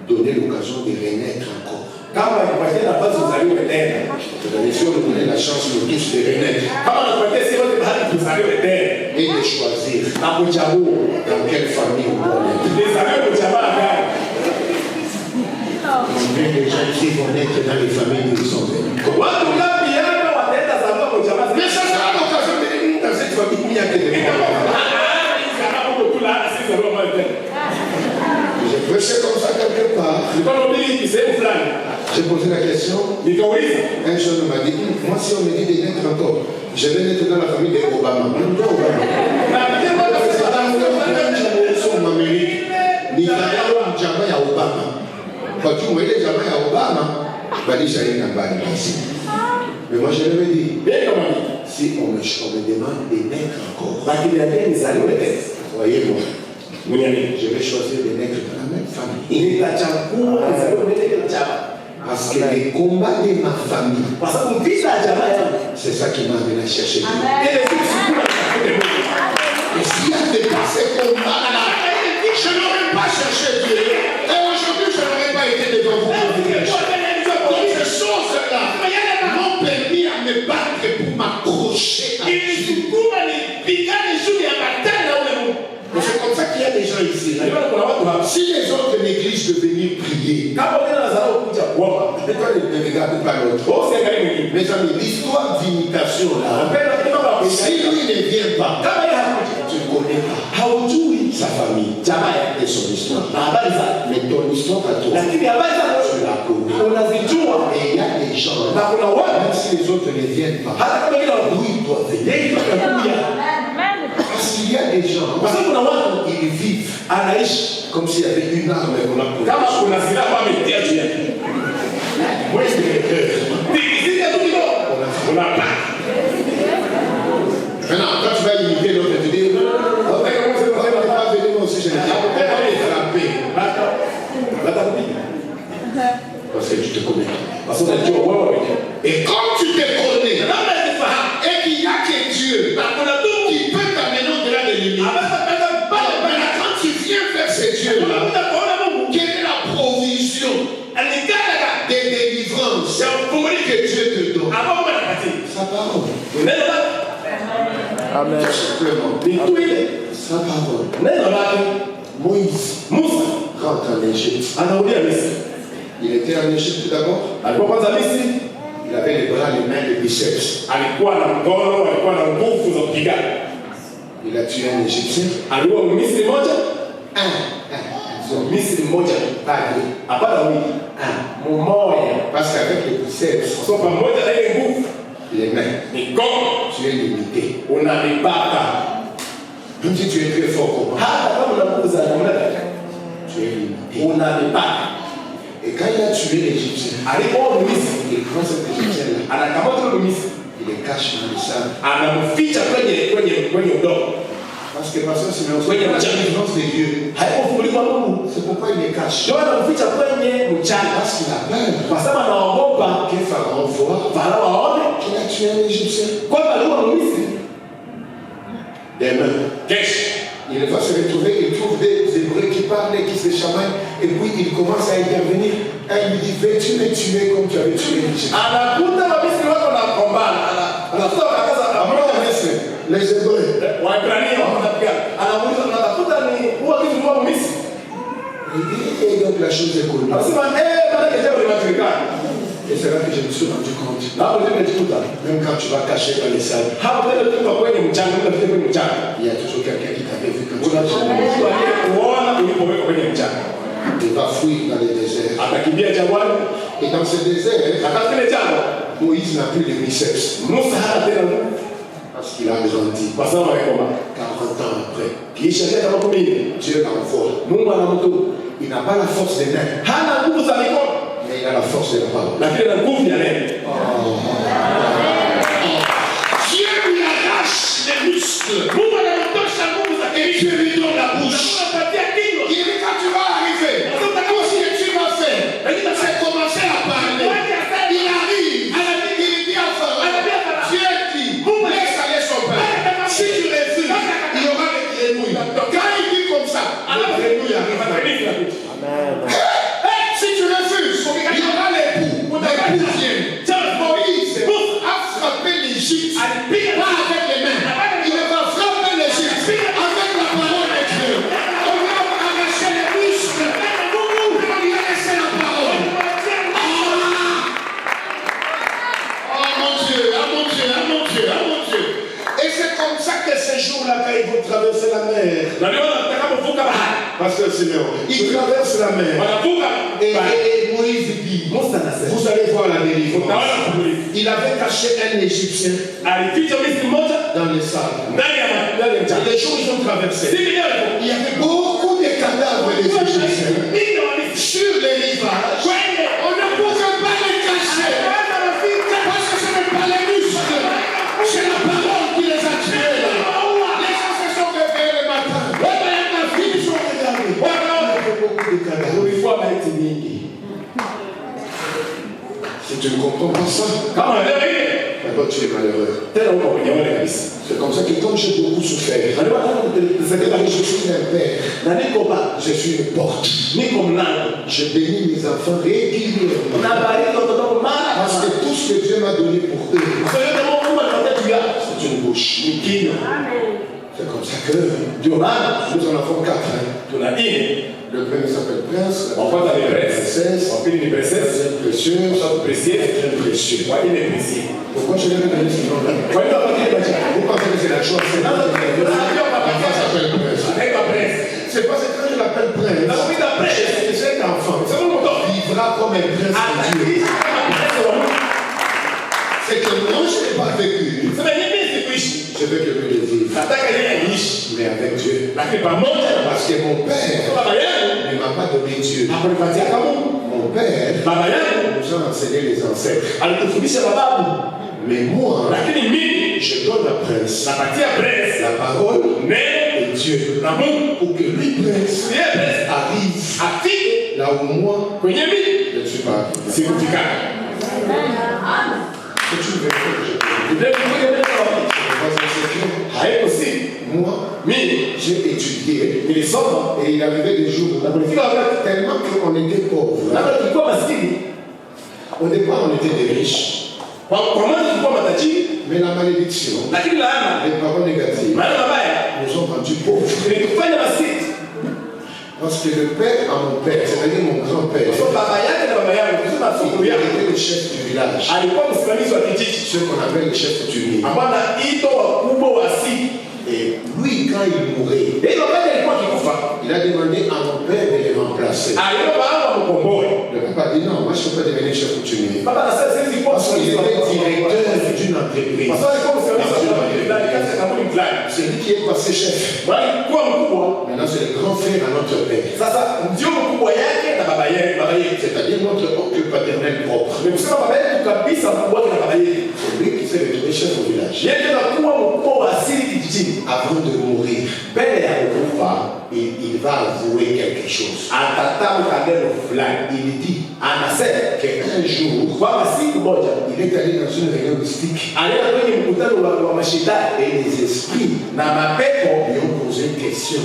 donnait l'occasion de renaître encore, si on nous donnait la chance de tous de renaître et de choisir dans quelle famille on doit naître. Combien de gens ici vont naître dans les familles où ils sont venus? Mais ça sera l'occasion de venir dans cette famille où il y a que des j'ai prêché comme ça quelque part. J'ai posé la question. Un jeune m'a dit, moi si on me dit de naître encore, je vais naître dans la famille d'Obama. Quand tu me dis jamais à Obama, mais moi je lui ai dit, si on me demande de naître encore, voyez-moi, je vais choisir de naître dans la même famille. Parce que les combats de ma famille, c'est ça qui m'a amené à chercher Dieu. Et s'il y a des ces combats-là, je n'aurais pas cherché Dieu. Et aujourd'hui, je n'aurais pas été devant vous. Donc ces choses-là m'ont permis à me battre pour m'accrocher à Dieu. C'est comme ça qu'il y a des gens ici. Si les autres négligent de venir prier, ne regardez pas l'autre. Mes amis, l'histoire d'imitation là, si lui ne vient pas, tu ne connais pas sa famille et son histoire. Mais ton histoire à toi, tu la connais. Et il y a des gens, même si les autres ne viennent pas, lui doit venir. Parce qu'il y a des gens, ils vivent comme s'il y avait une arme qu'on a posée. Moi, je suis on n'a pas. Maintenant, quand tu vas imiter l'autre, tu dis, non, on va pas venir moi aussi, je ne dis pas. Parce que tu te connais. Et quand tu te connais, te donne sa parole. Amen. Tout simplement. Sa parole. Moïse rentre en Égypte. Il était en Égypte d'abord. Il avait les bras, les mains, les biceps. Il a tué un Égyptien. Parce qu'avec les biceps, les mains, tu es limité. Même si tu es très fort, tu es limité. Et quand il a tué l'Égyptien, il prend cet Égyptien-là, il les cache dans le sable. Parce que parce que c'est l'intelligence de Dieu. C'est pourquoi il les cache. Parce qu'il a peur que Pharaon voit qu'il a tué un Égyptien. Des mains. Il va se retrouver, il trouve des Hébreux qui parlent et qui se chamaillent. Et puis il commence à intervenir. Et il lui dit, veux-tu me tuer comme tu avais tué l'Égyptien? Les Hébreux. Et donc la chose est connue. Et c'est là que je me suis rendu compte. Même quand tu vas cacher dans les salles, il y a toujours quelqu'un qui t'avait vu quand tu vas il va fuir dans les déserts. Et dans ce désert, Moïse n'a plus les biceps. Parce qu'il a grandi. 40 ans après, Dieu l'envoie. Il n'a pas la force des mains, mais il a la force de la parole. Dieu lui arrache les muscles et Dieu lui donne la bouche. Il dit quand tu vas arriver, tout ce que tu vas faire, c'est commencer à parler. Il arrive, il dit à Pharaon, Dieu dit, laisse aller son père. Si tu refuses, il y aura des grenouilles. Quand il dit comme ça, les grenouilles arrivent. Amen. Si tu refuses, il y aura l'époux. L'époux vient. Moïse a frappé l'Égypte, pas avec les mains. Il va frapper l'Égypte avec la parole de Dieu. On va arracher les muscles. On va laisser la parole. Oh mon Dieu, oh mon Dieu, oh mon Dieu, oh mon Dieu. Et c'est comme ça que ces jours-là, quand ils vont traverser la mer. Parce que Simeon, il traverse la mer. Et Moïse dit, vous allez voir la délivrance. Il avait caché un Égyptien dans les sables. Et les jours ils ont traversé. Il y avait beaucoup de cadavres des Égyptiens sur les rivages. On ne pouvait pas les cacher. Parce que ce n'est pas les muscles. C'est la parole qui les a tués. Les gens se sont réveillés le matin. La vie sont regardés. Il y avait beaucoup de cadavres. Si tu ne comprends pas ça, d'abord tu es malheureux. C'est comme ça que comme j'ai beaucoup souffert, je suis un père, je suis une porte. Je bénis mes enfants régulièrement. Parce que tout ce que Dieu m'a donné pour eux, c'est une bouche. C'est comme ça que nous en avons 4. Le premier s'appelle Prince, la princesse, précieux, précieux. Pourquoi je l'ai donné ce nom-là? Vous pensez que c'est la chose? L'enfant s'appelle Prince. C'est parce que quand je l'appelle Prince, cet enfant vivra comme un prince de Dieu. C'est que moi je n'ai pas vécu. Je veux que lui le vive. Mais avec Dieu. Parce que mon père ne m'a pas donné Dieu. Mon père nous a enseigné les ancêtres. Mais moi, je donne la prince. La parole de Dieu. Pour que lui, prince, arrive là où moi, je ne suis pas. C'est tu veux que moi, j'ai étudié et il arrivait des jours tellement qu'on était pauvres. Au départ, on était des riches. Mais la malédiction, les paroles négatives, nous ont rendus pauvres. Parce que le père à mon père, c'est-à-dire mon grand-père, il était le chef du village. Ce qu'on appelle le chef coutumier. Et lui, quand il mourait, il a demandé à mon père de les remplacer. Le papa a dit non, moi je ne peux pas devenir chef coutumier. Parce qu'il était directeur d'une entreprise. C'est lui qui est passé chef. Maintenant c'est le grand frère à notre père. C'est-à-dire notre oncle paternel propre. C'est lui qui s'est retrouvé chef au village. Avant de mourir, il va avouer quelque chose. Il dit qu'un jour, il est allé dans une réunion mystique et les esprits lui ont posé une question.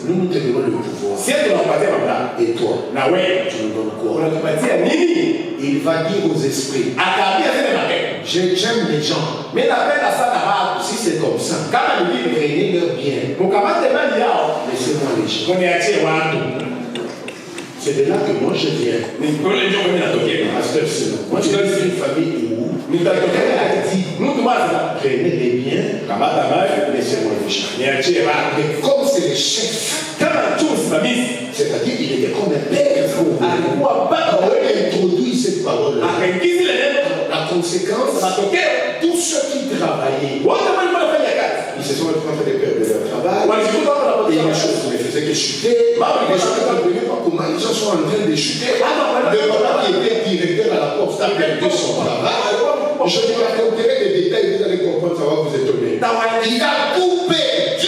Nous te donnons le pouvoir. Et toi, tu nous donnes quoi? Il va dire aux esprits, j'aime les gens. Si c'est comme ça, prenez leur bien. Laissez-moi les gens. C'est de là que moi je viens. Pasteur Sina. Moi je viens d'une famille où elle a dit, prenez les biens, laissez-moi les gens. Mais comme c'est le chef, c'est-à-dire qu'il était comme un père, il introduit cette parole. La conséquence, tous ceux qui travaillaient, ils se sont retrouvés des peurs de leur travail. Et les choses ne faisaient que chuter. Les gens ne comprenaient pas comment les gens sont en train de chuter. Le papa qui était directeur à la poste a perdu son travail. Je vous raconterai des détails, vous allez comprendre, ça va vous étonner. Il a tout perdu.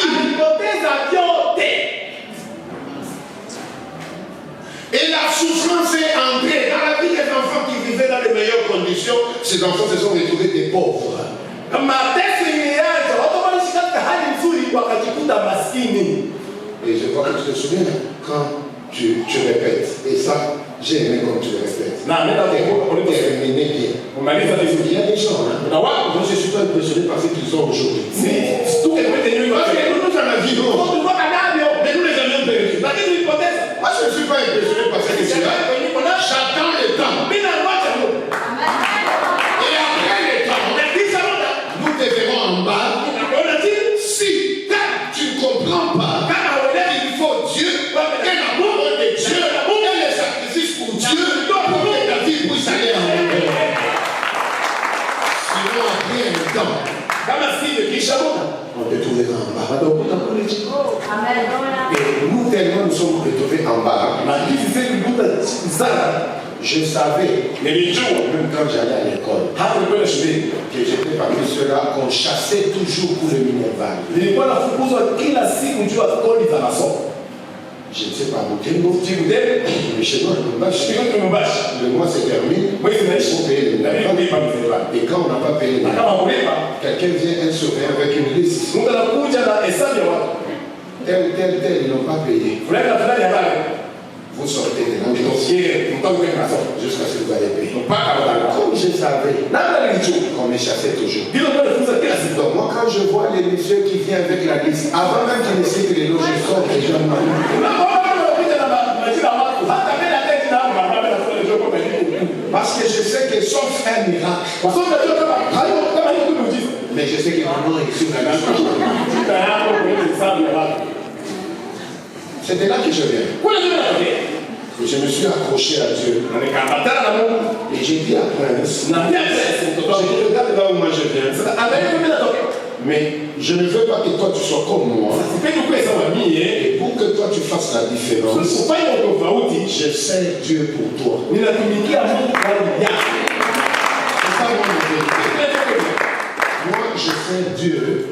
Et la souffrance est entrée dans la vie des enfants qui vivaient dans les meilleures conditions. Ces enfants se sont retrouvés des pauvres. Et je crois que tu te souviens quand tu répètes. Et ça, j'ai aimé quand tu le répètes. Terminé bien. Il y a des gens, moi je ne suis pas impressionné par ce qu'ils sont aujourd'hui. Parce que nous en vivons. Mais nous les avions perdus. Moi je ne suis pas impressionné par ce qu'ils sont là. J'attends le temps. Et après le temps, nous te verrons en bas. Si tu ne comprends pas, il faut Dieu, et l'amour de Dieu, et le sacrifice pour Dieu, pour que ta vie puisse aller en haut. Sinon, après un temps, on te trouvera en bas. Et nous, tellement nous sommes retrouvés en bas, je savais, même quand j'allais à l'école, que j'étais parmi ceux-là qu'on chassait toujours pour le Minerval. Je ne sais pas, mais chez moi, le mois se termine, il faut payer le Minerval. Et quand on n'a pas payé le Minerval, quelqu'un vient un surveillant avec une liste. Tel, ils n'ont pas payé. Vous sortez de là, jusqu'à ce que vous allez payer. Comme je savais, qu'on me chassait toujours. Donc moi, quand je vois les messieurs qui viennent avec la liste, avant même qu'ils ne sait que les loges sortent, les gens parce que je sais que sauf un miracle. Mais je sais que mon nom est sur la liste. C'est de là que je viens. Et je me suis accroché à Dieu. Et j'ai dit à Prince, regarde là où moi je viens. Mais je ne veux pas que toi tu sois comme moi. Et pour que toi tu fasses la différence, je sers Dieu pour toi. C'est pas mon vérité. Moi je sers Dieu.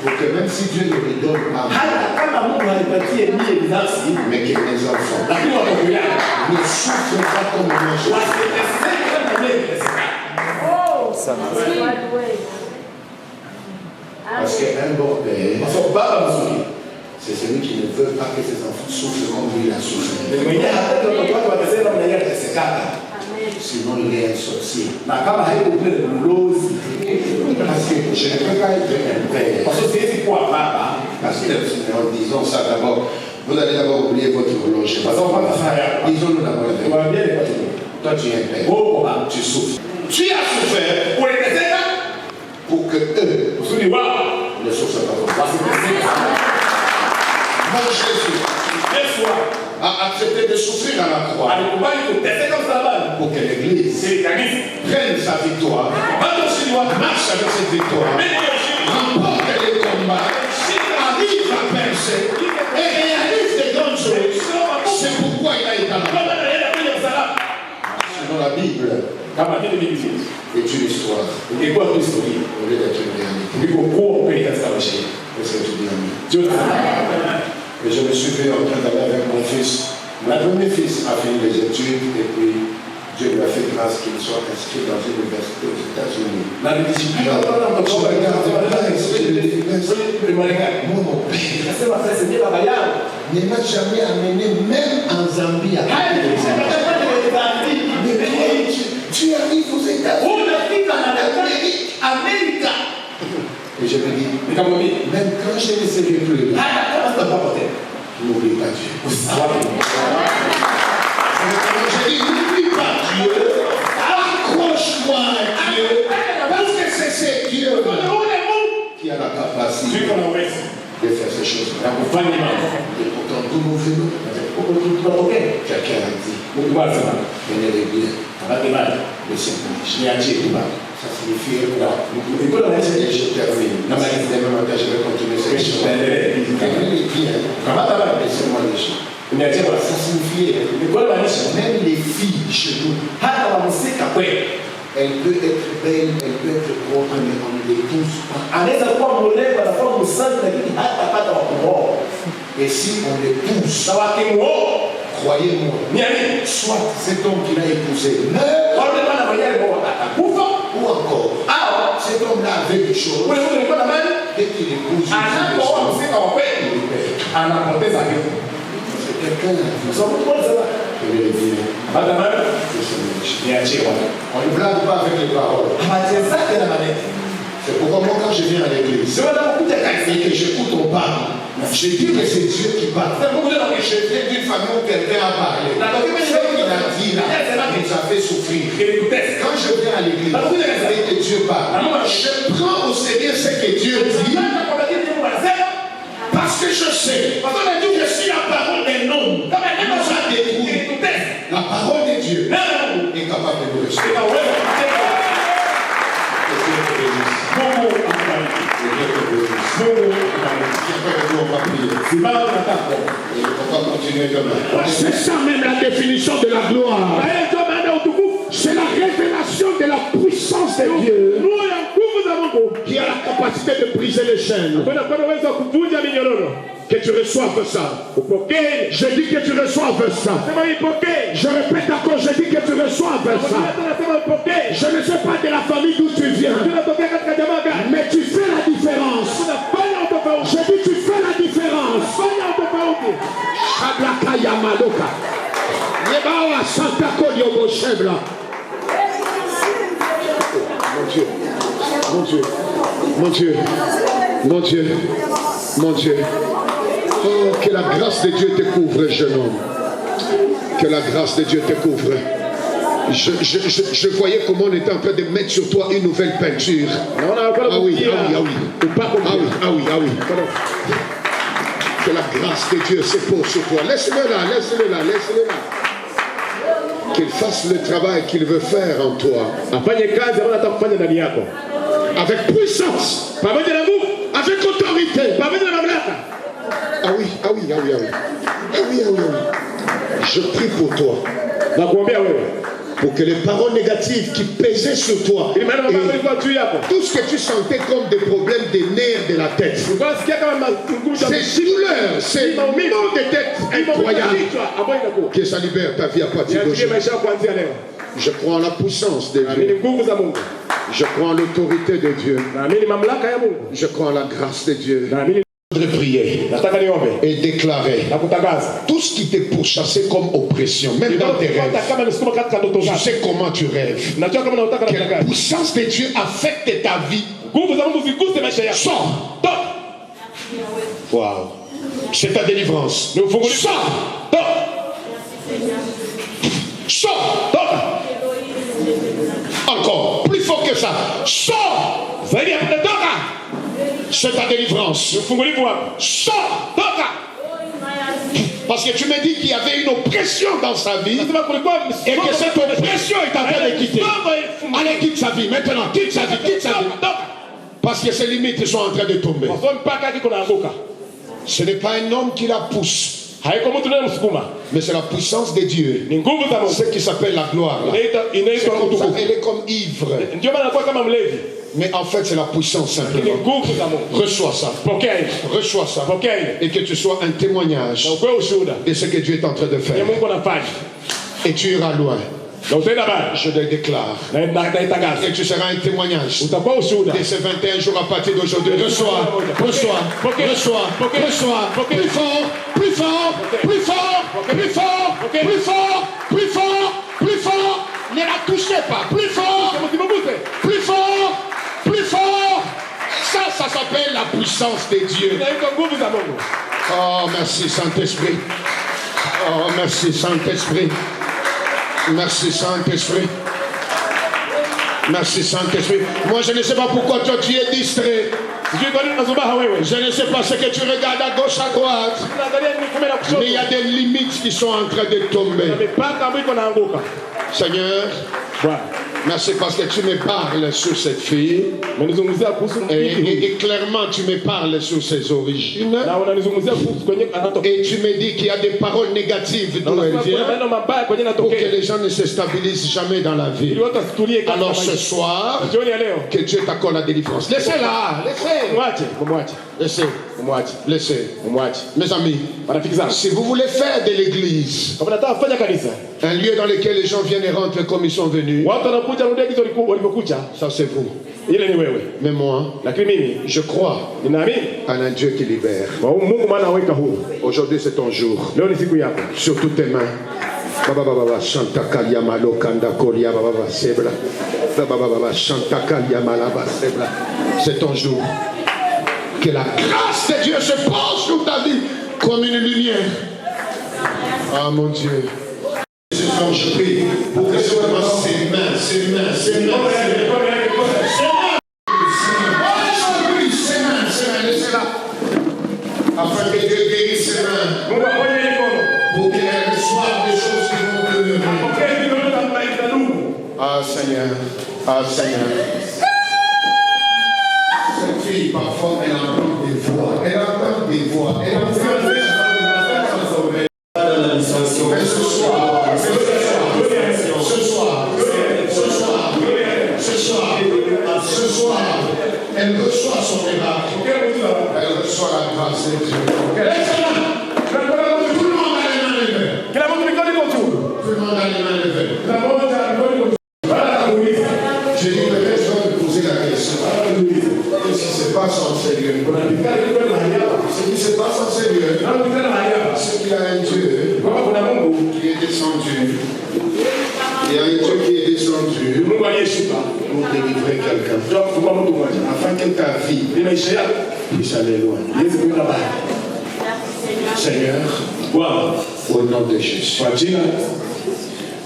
Pour que même si Dieu ne me donne pas, mais que mes enfants ne souffrent pas comme moi je souffre. Parce qu'un bon père, c'est celui qui ne veut pas que ses enfants souffrent comme lui il a souffert. sinon il est un sorcier. Na kama haiko kule mlozi. Parce que je ne peux pas être un père. Kwa sababu siwezi kuwa baba. Parce que en disant ça d'abord, vous allez d'abord oublier votre horloge. Kwa sababu kama haya. Disons-nous d'abord la vérité. Tuambie kwa tu. Toi tu es un père. Tu souffres. Tu as souffert pour que eux kusudi wao ne souffrent pas. Mon Jésus a accepté de souffrir à la croix pour que l'Église prenne sa victoire, marche avec cette victoire, remporte les combats, arrive à percer et réalise des grandes choses. C'est pourquoi il a été là. Selon la Bible, est une histoire au lieu d'être une réalité. Est-ce que tu dis amen? Et je me suis vu en train d'aller avec mon fils. Mon premier fils a fini les études et puis Dieu lui a fait grâce qu'il soit inscrit dans une université aux États-Unis. Moi, mon père ne m'a jamais amené, même en Zambie. Tu arrives aux États-Unis, Amérique. Et je me dis, même quand je ne sais plus, n'oublie pas Dieu. Je dis, n'oublie pas Dieu, accroche-toi à Dieu, parce que c'est Dieu qui a la capacité de faire ces choses-là. Et pourtant, tous nos venons, quelqu'un a dit, venez bien, laissez-moi. Ça signifie quoi? Et je termine. Demain matin, je vais continuer cette chose. Laissez-moi les choses. Ça signifie même les filles chez nous. Elle peut être belle, elle peut être propre, mais on ne l'épouse pas. Et si on l'épouse, croyez-moi, soit cet homme qui l'a épousé meurt, ou encore, cet homme-là avait des choses. Dès qu'il épouse, c'est quelqu'un qui est bien. On ne blague pas avec les paroles. C'est pourquoi moi, quand je viens à l'église et que j'écoute on parle, je dis que c'est Dieu qui parle. Je viens d'une famille où quelqu'un a parlé. Ce qu'il a dit là, il nous a fait souffrir. Quand je viens à l'église et que Dieu parle, je prends au sérieux ce que Dieu dit. Parce que je sais que si la parole d'un homme nous a détruit, la parole de Dieu est capable de nous restaurer. C'est ça même la définition de la gloire. C'est la révélation de la puissance de Dieu qui a la capacité de briser les chaînes. Que tu reçoives ça. Je dis que tu reçoives ça. Je répète encore, je dis que tu reçoives ça. Je ne sais pas de la famille d'où tu viens, mais tu fais la différence. Je dis tu fais la différence. Shablaka Yamaloka. Yebawa Santa Kodiobo Shebla. Mon Dieu, mon Dieu, mon Dieu, mon Dieu, mon Dieu. Oh, que la grâce de Dieu te couvre, jeune homme. Que la grâce de Dieu te couvre. Je voyais comment on était en train de mettre sur toi une nouvelle peinture. Ah oui, ah oui, ah oui. Ah oui, ah oui, ah oui. Que la grâce de Dieu se pose sur toi. Laisse-le là, laisse-le là, laisse-le là. Qu'il fasse le travail qu'il veut faire en toi. Avec puissance. Avec autorité. Ah oui, ah oui, ah oui, ah oui. Ah oui, ah oui, ah oui. Je prie pour toi. Pour que les paroles négatives qui pesaient sur toi, et tout ce que tu sentais comme des problèmes des nerfs de la tête, ces douleurs, ces maux de tête incroyables, que ça libère ta vie à partir d'aujourd'hui. Je crois en la puissance de Dieu. Je crois en l'autorité de Dieu. Je crois en la grâce de Dieu. Prier et déclarer tout ce qui t'est pourchassé comme oppression, même dans tes rêves. Je sais comment tu rêves. Quelle puissance de Dieu affecte ta vie. Sors. Wow. C'est ta délivrance. Sors. Sors. Encore. Plus fort que ça. Sors. C'est ta délivrance. Sors. Parce que tu me dis qu'il y avait une oppression dans sa vie et que cette oppression est en train de quitter. Allez, quitte sa vie maintenant. Quitte sa vie. Quitte sa vie. Parce que ses limites sont en train de tomber. Ce n'est pas un homme qui la pousse, mais c'est la puissance de Dieu. Ce qui s'appelle la gloire. Elle est comme ivre. Mais en fait, c'est la puissance simplement. Reçois ça. Reçois ça. Et que tu sois un témoignage de ce que Dieu est en train de faire. Et tu iras loin. Je le déclare. Et tu seras un témoignage de ces 21 jours à partir d'aujourd'hui. Reçois. Plus fort. Plus fort. Plus fort. Plus fort. Plus fort. Plus fort. Plus fort. Plus fort. Ne la touchez pas. Plus fort. Plus fort. Plus fort. Ça s'appelle la puissance de Dieu. Oh, merci Saint-Esprit. Oh, merci Saint-Esprit. Merci Saint-Esprit. Merci Saint-Esprit. Moi je ne sais pas pourquoi toi tu es distrait. Je ne sais pas ce que tu regardes à gauche, à droite. Mais il y a des limites qui sont en train de tomber. Seigneur, merci parce que tu me parles sur cette fille. Et clairement tu me parles sur ses origines. Et tu me dis qu'il y a des paroles négatives d'où elle vient, pour que les gens ne se stabilisent jamais dans la vie. Alors ce soir, que Dieu t'accorde la délivrance. Laissez-la. Laissez. Mes amis, si vous voulez faire de l'église un lieu dans lequel les gens viennent et rentrent comme ils sont venus, ça c'est vous. Mais moi, je crois en un Dieu qui libère. Aujourd'hui c'est ton jour. Sur toutes tes mains. C'est ton jour. Que la grâce de Dieu se pose sur ta vie comme une lumière. Ah mon Dieu. Je prie pour que ce soit ses mains. Laissez-la. Afin que Dieu guérisse ses mains. Pour qu'elle reçoive des choses qui vont venir. Ah Seigneur. Cette fille, parfois, elle entend des voix. Elle entend mais ce soir, elle reçoit son miracle. Elle reçoit la grâce de Dieu. Tout le monde a les mains levées. Tout le monde a les mains levées. J'ai dit peut-être je vais me poser la question. Qu'est-ce qui se passe en sérieux? Ce qui se passe en sérieux, c'est qu'il y a un Dieu qui est descendu. Il y a un Dieu qui est descendu pour délivrer quelqu'un. Afin que ta vie puisse aller loin. Seigneur, au nom de Jésus,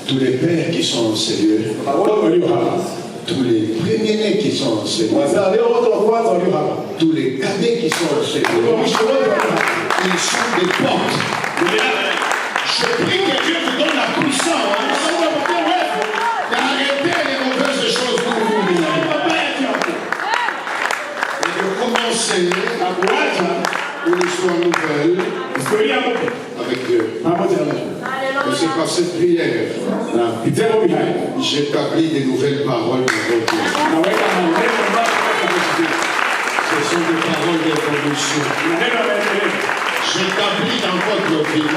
tous les pères qui sont en ces lieux, tous les premiers-nés qui sont en ces lieux, tous les cadets qui sont en ces lieux, ils sont des portes. Je prie que Dieu vous donne la puissance d'arrêter les mauvaises choses pour vous. Et de commencer une histoire nouvelle avec Dieu. Et c'est par cette prière j'établis des nouvelles paroles de Dieu. Ce sont des paroles d'évolution. J'établis dans votre vie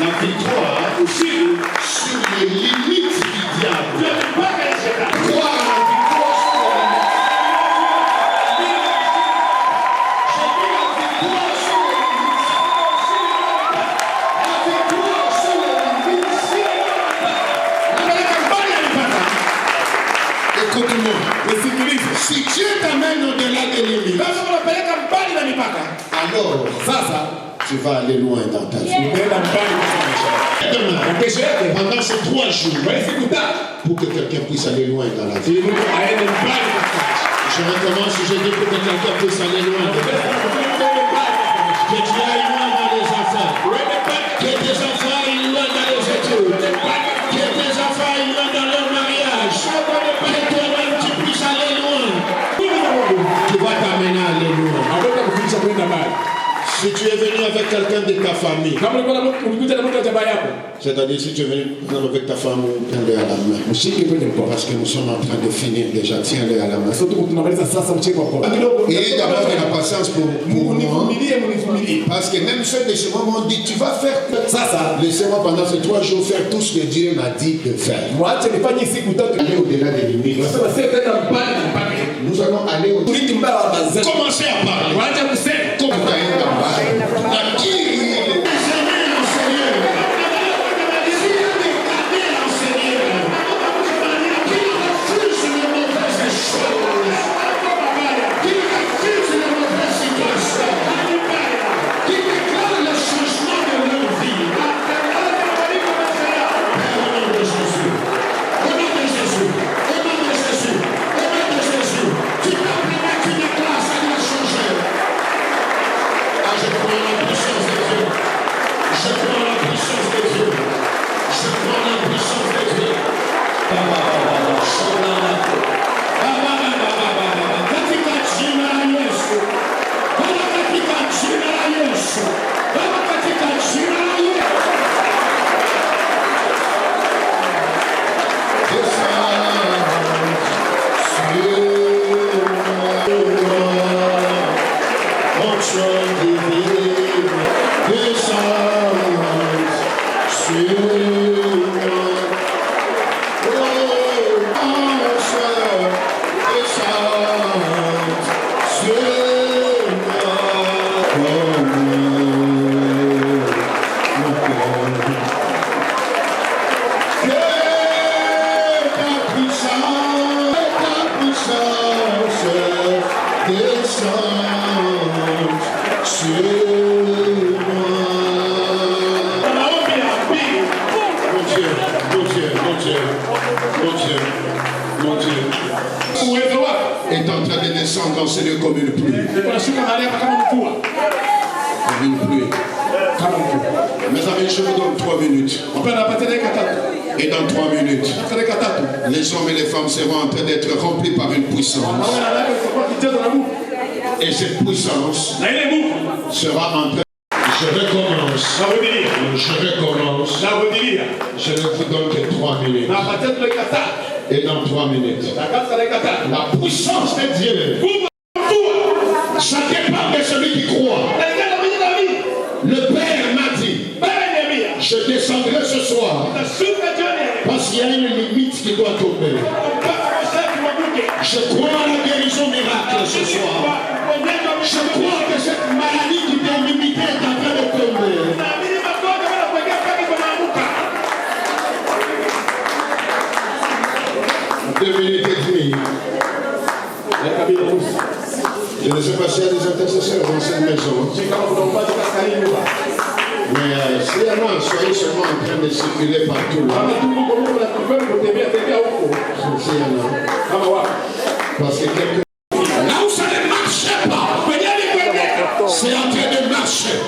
la victoire sur les limites du diable. Croire à la victoire sur les limites. Écoute-moi. Si Dieu t'amène au-delà des limites, alors tu vas aller loin dans ta vie. Pendant ces 3 jours, pour que quelqu'un puisse aller loin dans la vie. Je recommence, je dis pour que quelqu'un puisse aller loin. Que tu ailles loin dans les enfants. Que tes enfants aillent loin dans les études. Que tes enfants aillent loin dans leur mariage. Que toi-même tu puisses aller loin. Tu vas t'amener à aller loin. Si tu es venu avec quelqu'un de ta famille, c'est-à-dire si tu es venu avec ta femme, tiens-le à la main. Parce que nous sommes en train de finir déjà, tiens-le à la main. Et d'abord de la patience pour moi. Parce que même ceux de ce moment ont dit, tu vas faire ça. Laissez-moi pendant ces 3 jours faire tout ce que Dieu m'a dit de faire. Aller au-delà des limites. Nous allons aller au-delà. Commencez à parler. Est en train de descendre dans ces lieux comme une pluie. Comme une pluie. Mes amis, je vous donne 3 minutes. Et dans 3 minutes, les hommes et les femmes seront en train d'être remplis par une puissance. Et cette puissance sera en train. Je recommence. Je ne vous donne que 3 minutes. Et dans 3 minutes, la puissance de Dieu, ça dépend de celui qui croit. Le Père m'a dit, je descendrai ce soir, parce qu'il y a une limite qui doit tomber. Je crois à la guérison miracle ce soir. Je crois que cette maladie qui vient limiter est en train de tomber. 2 minutes et demie. Je ne sais pas s'il y a des intercesseurs dans cette maison. Mais s'il y en a, soyez seulement en train de circuler partout. S'il y en a. Parce que quelqu'un. Là où ça ne marchait pas, c'est en train de marcher.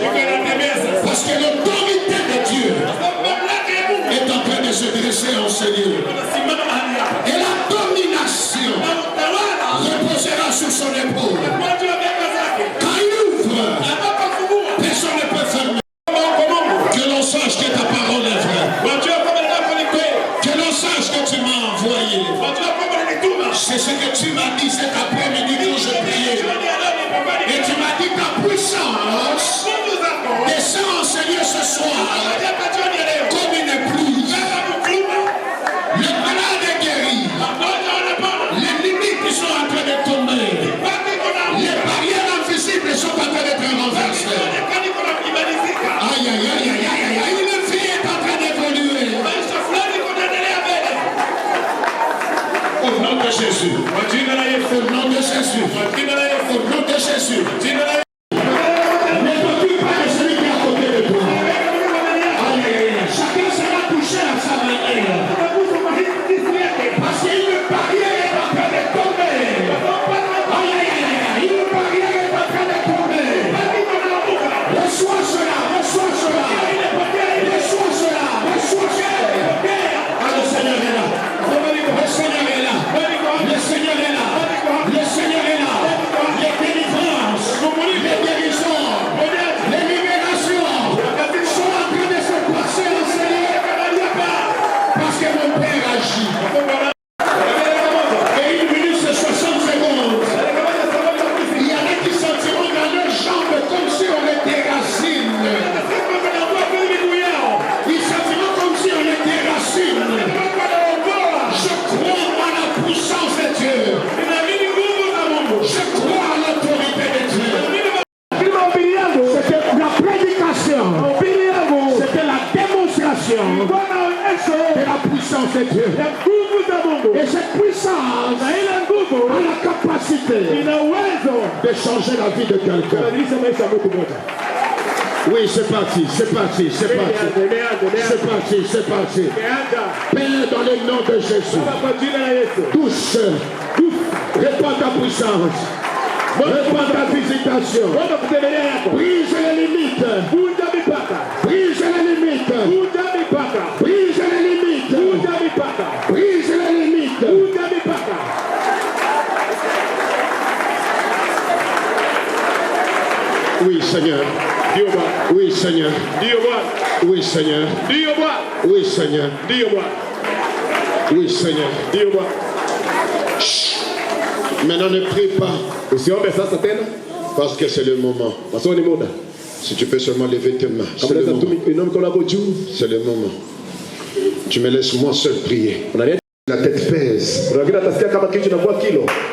Parce que l'autorité de Dieu est en train de se dresser en ce lieu. Et la domination reposera sur son épaule. Quand il ouvre, personne ne peut fermer. Que l'on sache que ta parole est vraie. Que l'on sache que tu m'as envoyé. C'est ce que tu m'as dit cet après-midi quand je priais. Et tu m'as dit ta puissance descend en ce lieu ce soir comme une pluie. Le malade est guéri. Les limites sont en train de tomber. Les barrières invisibles sont en train d'être renversées. Aïe, aïe, aïe, aïe, aïe, aïe. Une vie est en train d'évoluer. Au nom de de Jésus. Au nom de Jésus. Au nom de Jésus. Ne t'occupe pas de celui qui est à côté de toi. Chacun sera touché à sa manière. Parce qu'une barrière est en train de tomber. Une barrière est en train de tomber. Reçois cela, reçois cela. Reçois cela, reçois cela. Le Seigneur est là. Le Seigneur est là. Le Seigneur est là. Le Seigneur est là. Les délivrances, les guérisons, les libérations sont en train de se passer au Seigneur. Parce que mon Père agit. Et 1 minute c'est 60 secondes. Il y en a qui sentiront dans leurs jambes comme si on était racines. Ils sentiront comme si on était racines. Je crois à la puissance de Dieu. Je crois à l'autorité de Dieu. C'était la prédication. C'était la démonstration de la puissance de Dieu. Et cette puissance a la capacité de changer la vie de quelqu'un. Oui, c'est parti, c'est parti, c'est parti. C'est parti, c'est parti. Père, dans le nom de Jésus, touche, répands ta puissance, répands ta visitation, brise les limites, brise les limites, brise les limites, brise les limites. Oui, Seigneur. Oui, Seigneur. Oui, Seigneur. Oui, Seigneur. Oui, Seigneur. Chut. Maintenant, ne prie pas. Parce que c'est le moment. Si tu peux seulement lever tes mains. C'est le moment. C'est le moment. Tu me laisses moi seul prier. La tête pèse.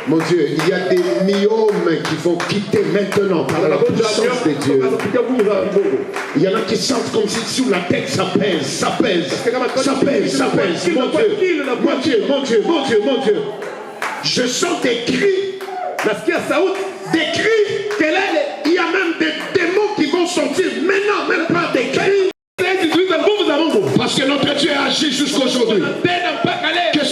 Mon Dieu, il y a des myomes qui vont quitter maintenant par la puissance de Dieu. Il y en a qui sentent comme si sous la tête ça pèse, ça pèse, ça pèse, ça pèse. Mon Dieu, mon Dieu, mon Dieu, mon Dieu, mon Dieu. Je sens des cris. Des cris. Il y a même des démons qui vont sortir maintenant, même pas des cris. Parce que notre Dieu agit jusqu'aujourd'hui. Que